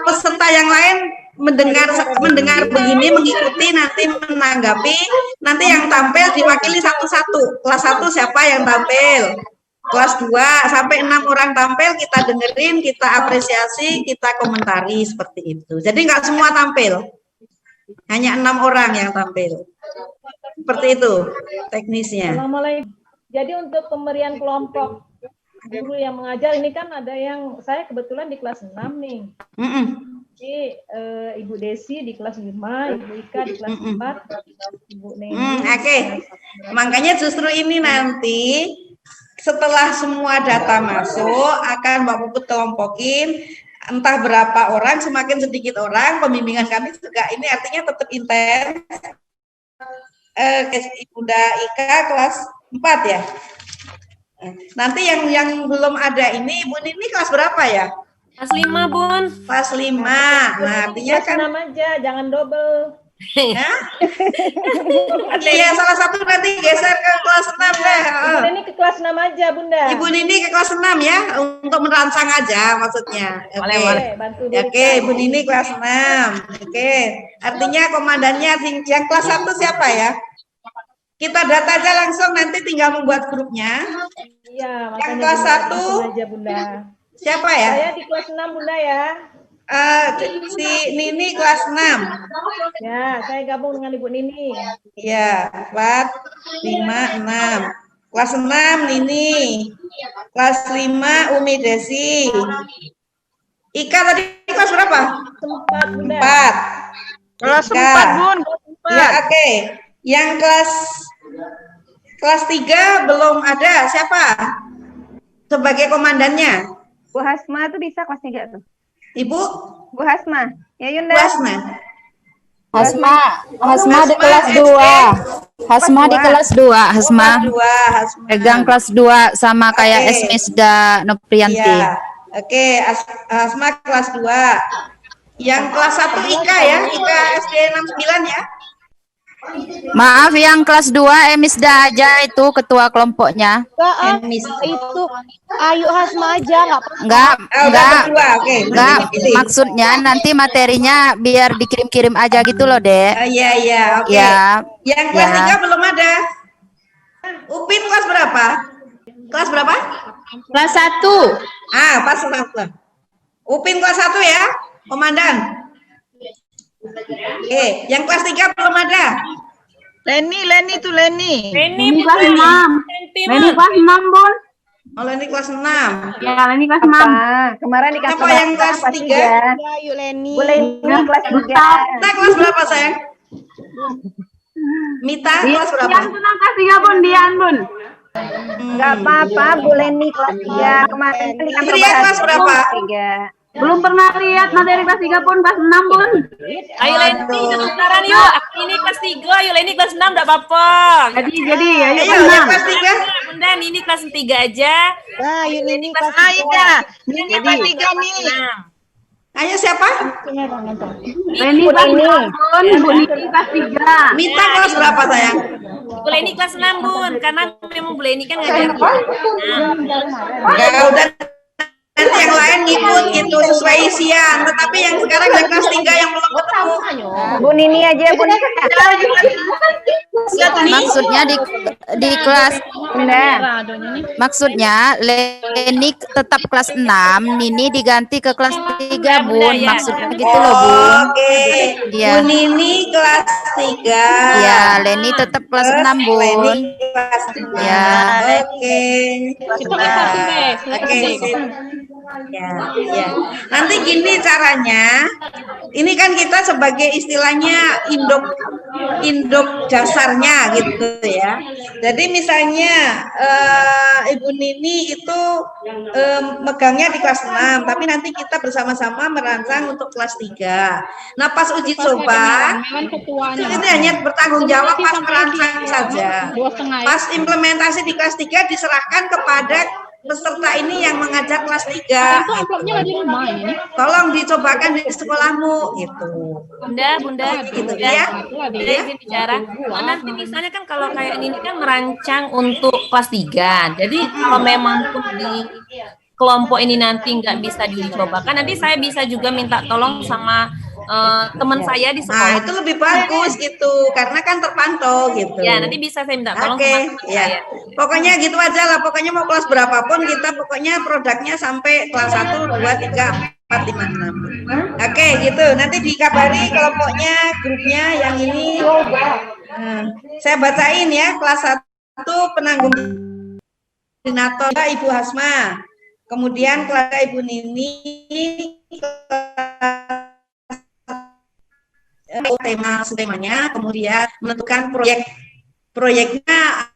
peserta yang lain mendengar begini, mengikuti, nanti menanggapi, nanti yang tampil diwakili satu-satu. Kelas 1 siapa yang tampil, kelas 2 sampai 6 orang tampil, kita dengerin, kita apresiasi, kita komentari seperti itu. Jadi nggak semua tampil, hanya 6 orang yang tampil. Seperti itu teknisnya. Assalamualaikum. Jadi untuk pemberian kelompok guru yang mengajar ini kan ada yang, saya kebetulan di kelas 6 nih. Jadi Ibu Desi di kelas 5, Ibu Ika di kelas 4, Ibu Neni. Oke. Makanya justru ini nanti setelah semua data masuk akan Mbak Puput kelompokin entah berapa orang, semakin sedikit orang, pembimbingan kami juga ini artinya tetap intens. Ibu Ika kelas 4 ya. Nanti yang belum ada ini, Ibu Nini kelas berapa ya? Kelas 5, Bun. Kelas 5. Nah, artinya kan 6 aja, jangan double. Ya? Ya, salah satu nanti geser ke kelas 6 deh. Ibu Nini ke kelas 6 aja, Bunda. Ibu Nini ke kelas 6 ya, untuk merancang aja maksudnya. Boleh, bantu. Oke, Ibu Nini kelas 6. Oke. Artinya komandannya yang kelas 1 siapa ya? Kita data aja langsung, nanti tinggal membuat grupnya. Iya, yang kelas 1 aja, Bunda. Siapa ya? Saya di kelas 6, Bunda ya. Si Nini kelas 6. Ya, saya gabung dengan Ibu Nini. Ya, 4, 5, 6. Kelas 6 Nini. Kelas 5 Umi Desi. Ika tadi kelas berapa? 4, Bunda. 4. Kelas 4, Bun. Ya, oke. Yang kelas 3 belum ada. Siapa sebagai komandannya? Bu Hasma tuh bisa kelas 3 tuh. Ibu? Bu Hasma. Ya Yunda. Bu Hasma. Hasma di kelas 2. Hasma di kelas 2, Hasma. Pegang kelas 2 sama kayak Esmisda Noprianti. Ya. Oke, Hasma kelas 2. Yang kelas 1 Ika ya, Ika SD 69 ya. Maaf, yang kelas 2 Emisda aja itu ketua kelompoknya. Itu Ayu Hasma aja enggak, maksudnya nanti materinya biar dikirim-kirim aja gitu loh, Dek. Iya, oke. Ya. Yang kelas 3 belum ada. Upin kelas berapa? Kelas berapa? Kelas 1. Pas 1. Upin kelas 1 ya, komandan. Oke, yang kelas 3 belum ada. Leni tuh Leni. Leni kelas 6. Leni kelas 6, Bun. Oh, ini kelas 6. Ya, ini kelas 6. Kemarin dikasih Siapa yang kelas 3? Ya, yuk Leni. Bu Leni kelas 3. Mita kelas berapa, sayang? Mita kelas berapa? Dian tenang kelas 3, Bun. Dian, Bun. Enggak apa-apa, Bu Leni kelas 3. Kemarin kan dikasih Indria kelas berapa? 3. Belum pernah lihat materi kelas 3, Bun. Kelas 6, Bun. Ayo Leni, sekarang yuk. Ini kelas 3, ayo Leni kelas 6 enggak apa-apa. Jadi, Ayo, ayo yang kelas 3. Bunda, ini kelas 3 aja. Nah, yuk Leni kelas Aida. 3. Ini kelas 3 nih. Ayo siapa? Leni kelas 6, Bun. Bu Nini kelas 3. Mita kelas berapa, sayang? Bu Leni kelas 6, Bun. Karena memang Bu Leni kan ngajar. Enggak, udah nanti yang lain ngikut gitu sesuai isian. Tetapi yang sekarang yang kelas 3 yang belum ketemu. Bu Nini aja, Bu Nini. Maksudnya di kelas maksudnya Leni tetap kelas 6, Nini diganti ke kelas 3, Bun. Maksudnya gitu loh, Bun. Oke. Iya. Bu Nini kelas 3. Ya, Leni tetap kelas 6, Bun. Leni kelas 3. Ya. Oke. Oke, sip. Ya, ya. Nanti gini caranya. Ini kan kita sebagai istilahnya induk dasarnya gitu ya. Jadi misalnya Ibu Nini itu megangnya di kelas 6, tapi nanti kita bersama-sama merancang untuk kelas 3. Nah, pas uji coba itu hanya bertanggung jawab pas merancang saja. Pas implementasi di kelas 3 diserahkan kepada peserta ini yang mengajar kelas 3. Itu amplopnya ada di rumah ini. Tolong dicobakan di sekolahmu gitu. Bunda, gitu Bunda, ya. Bunda izin bicara. Nanti misalnya kan kalau kayak ini kan merancang untuk kelas 3. Jadi kalau memang di kelompok ini nanti nggak bisa dicobakan, nanti saya bisa juga minta tolong sama teman saya di Nah, sekolah. itu lebih bagus gitu, karena kan terpantau gitu. Ya, nanti bisa saya minta tolong Oke, sama teman ya. saya. Pokoknya gitu aja lah, pokoknya mau kelas berapapun kita pokoknya produknya sampai kelas 1, 2, 3, 4, 5, 6. Oke, gitu. Nanti dikabari kelompoknya, grupnya yang ini. Saya bacain ya, kelas 1 penanggung koordinator Ibu Hasma. Kemudian kelas Ibu Nini, temanya, kemudian menentukan proyeknya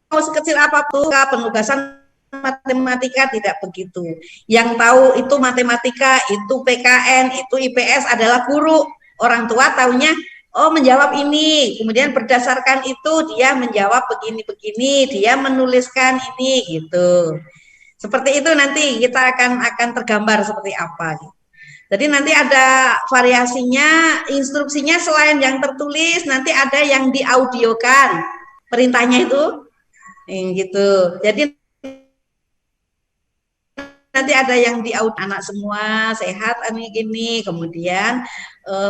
mau sekecil apapun, penugasan matematika tidak begitu. Yang tahu itu matematika, itu PKN, itu IPS adalah guru. Orang tua taunya oh menjawab ini, kemudian berdasarkan itu dia menjawab begini-begini, dia menuliskan ini gitu. Seperti itu nanti kita akan tergambar seperti apa gitu. Jadi nanti ada variasinya, instruksinya selain yang tertulis, nanti ada yang diaudiokan perintahnya itu, gitu. Jadi nanti ada yang diaudiokan, anak semua sehat, gini. Kemudian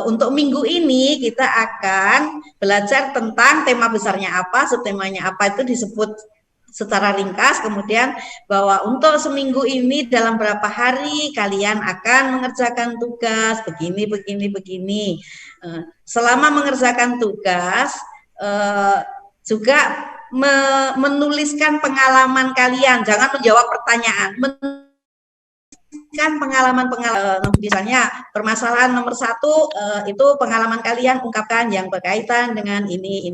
untuk minggu ini kita akan belajar tentang tema besarnya apa, subtemanya apa itu disebut secara ringkas, kemudian bahwa untuk seminggu ini dalam berapa hari kalian akan mengerjakan tugas begini. Selama mengerjakan tugas juga menuliskan pengalaman kalian, jangan menjawab pertanyaan, kan pengalaman misalnya permasalahan nomor 1 itu pengalaman kalian ungkapkan yang berkaitan dengan ini.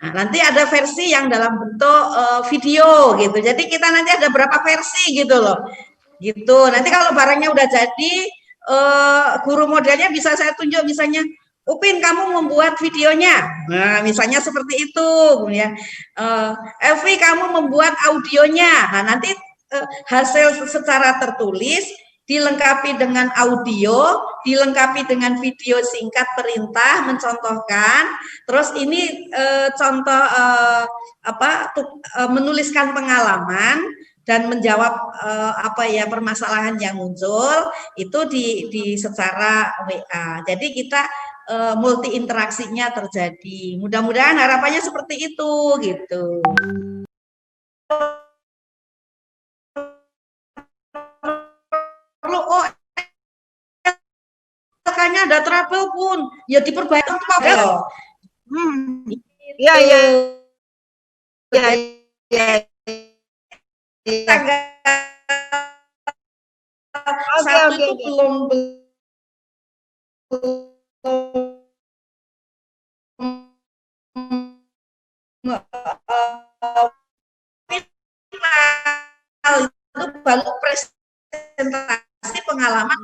Nah, nanti ada versi yang dalam bentuk video gitu. Jadi kita nanti ada berapa versi gitu loh. Gitu. Nanti kalau barangnya udah jadi guru modelnya bisa saya tunjuk misalnya Upin kamu membuat videonya. Nah, misalnya seperti itu. Kemudian Elvi kamu membuat audionya. Nah, nanti hasil secara tertulis dilengkapi dengan audio, dilengkapi dengan video singkat perintah mencontohkan. Terus ini contoh menuliskan pengalaman dan menjawab permasalahan yang muncul itu di secara WA. Jadi kita multi interaksinya terjadi. Mudah-mudahan harapannya seperti itu gitu. Makanya ada trouble pun ya diperbaiki loh. Iya. tanggal satu itu belum itu baru presentasi pengalaman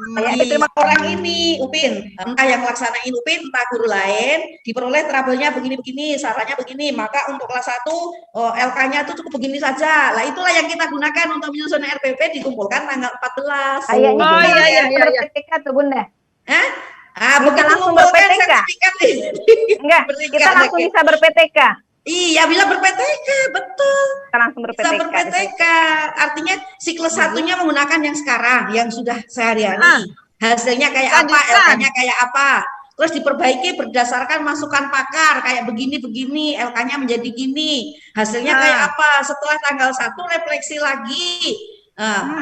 orang ini Upin, entah yang laksanain Upin, entah guru lain, diperoleh trouble-nya begini-begini, sarannya begini, maka untuk kelas 1 LK-nya itu cukup begini saja. Lah itulah yang kita gunakan untuk menyusun RPP, dikumpulkan tanggal 14. Kayaknya kita ber-PTK tuh Bunda. Begitu langsung mengumpulkan ber-PTK. sertifikat nih. Enggak, kita langsung bisa ber-PTK. Iya, bila ber-PTK, betul. Kita langsung Bisa ber-PTK. ber-PTK. Artinya siklus satunya menggunakan yang sekarang, yang sudah sehari-hari. Hasilnya kayak apa, LK-nya kayak apa. Terus diperbaiki berdasarkan masukan pakar, kayak begini-begini, LK-nya menjadi gini. Hasilnya kayak apa. Setelah tanggal 1 refleksi lagi.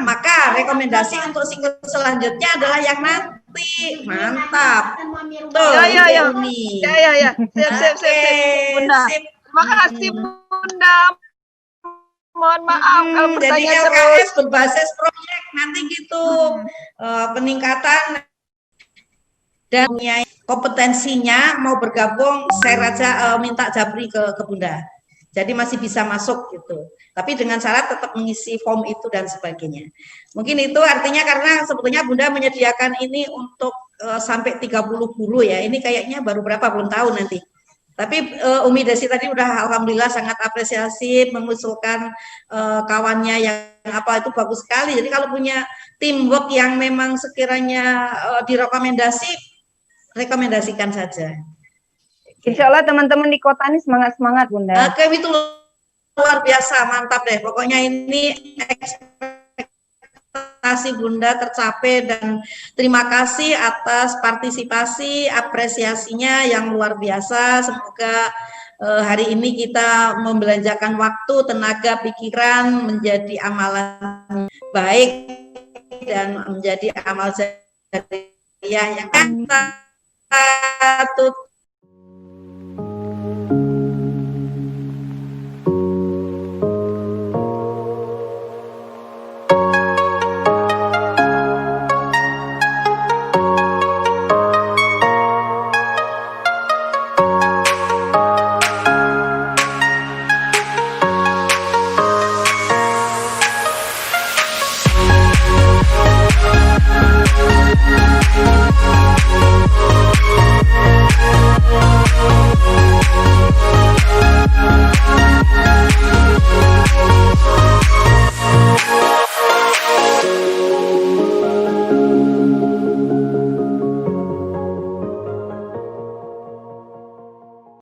Maka rekomendasi untuk siklus selanjutnya adalah yang nanti. Mantap. Tuh, Ya. Uni. Ya. Sip. Bunda. Terima kasih Bunda. Mohon maaf kalau Jadi bertanya LKS berbasis proyek nanti gitu. Peningkatan dan kompetensinya mau bergabung, saya aja minta Japri ke Bunda. Jadi masih bisa masuk gitu. Tapi dengan syarat tetap mengisi form itu dan sebagainya. Mungkin itu artinya karena sebetulnya Bunda menyediakan ini untuk sampai 30 guru ya. Ini kayaknya baru berapa, belum tahu nanti. Tapi Umi Desi tadi udah alhamdulillah sangat apresiasi mengusulkan kawannya yang apa itu bagus sekali. Jadi kalau punya teamwork yang memang sekiranya rekomendasikan saja. Insya Allah teman-teman di kota ini semangat-semangat Bunda. Oke, itu luar biasa, mantap deh. Pokoknya ini ekspektasi Bunda tercapai dan terima kasih atas partisipasi, apresiasinya yang luar biasa. Semoga hari ini kita membelanjakan waktu, tenaga, pikiran menjadi amalan baik dan menjadi amal jariah yang kita tutup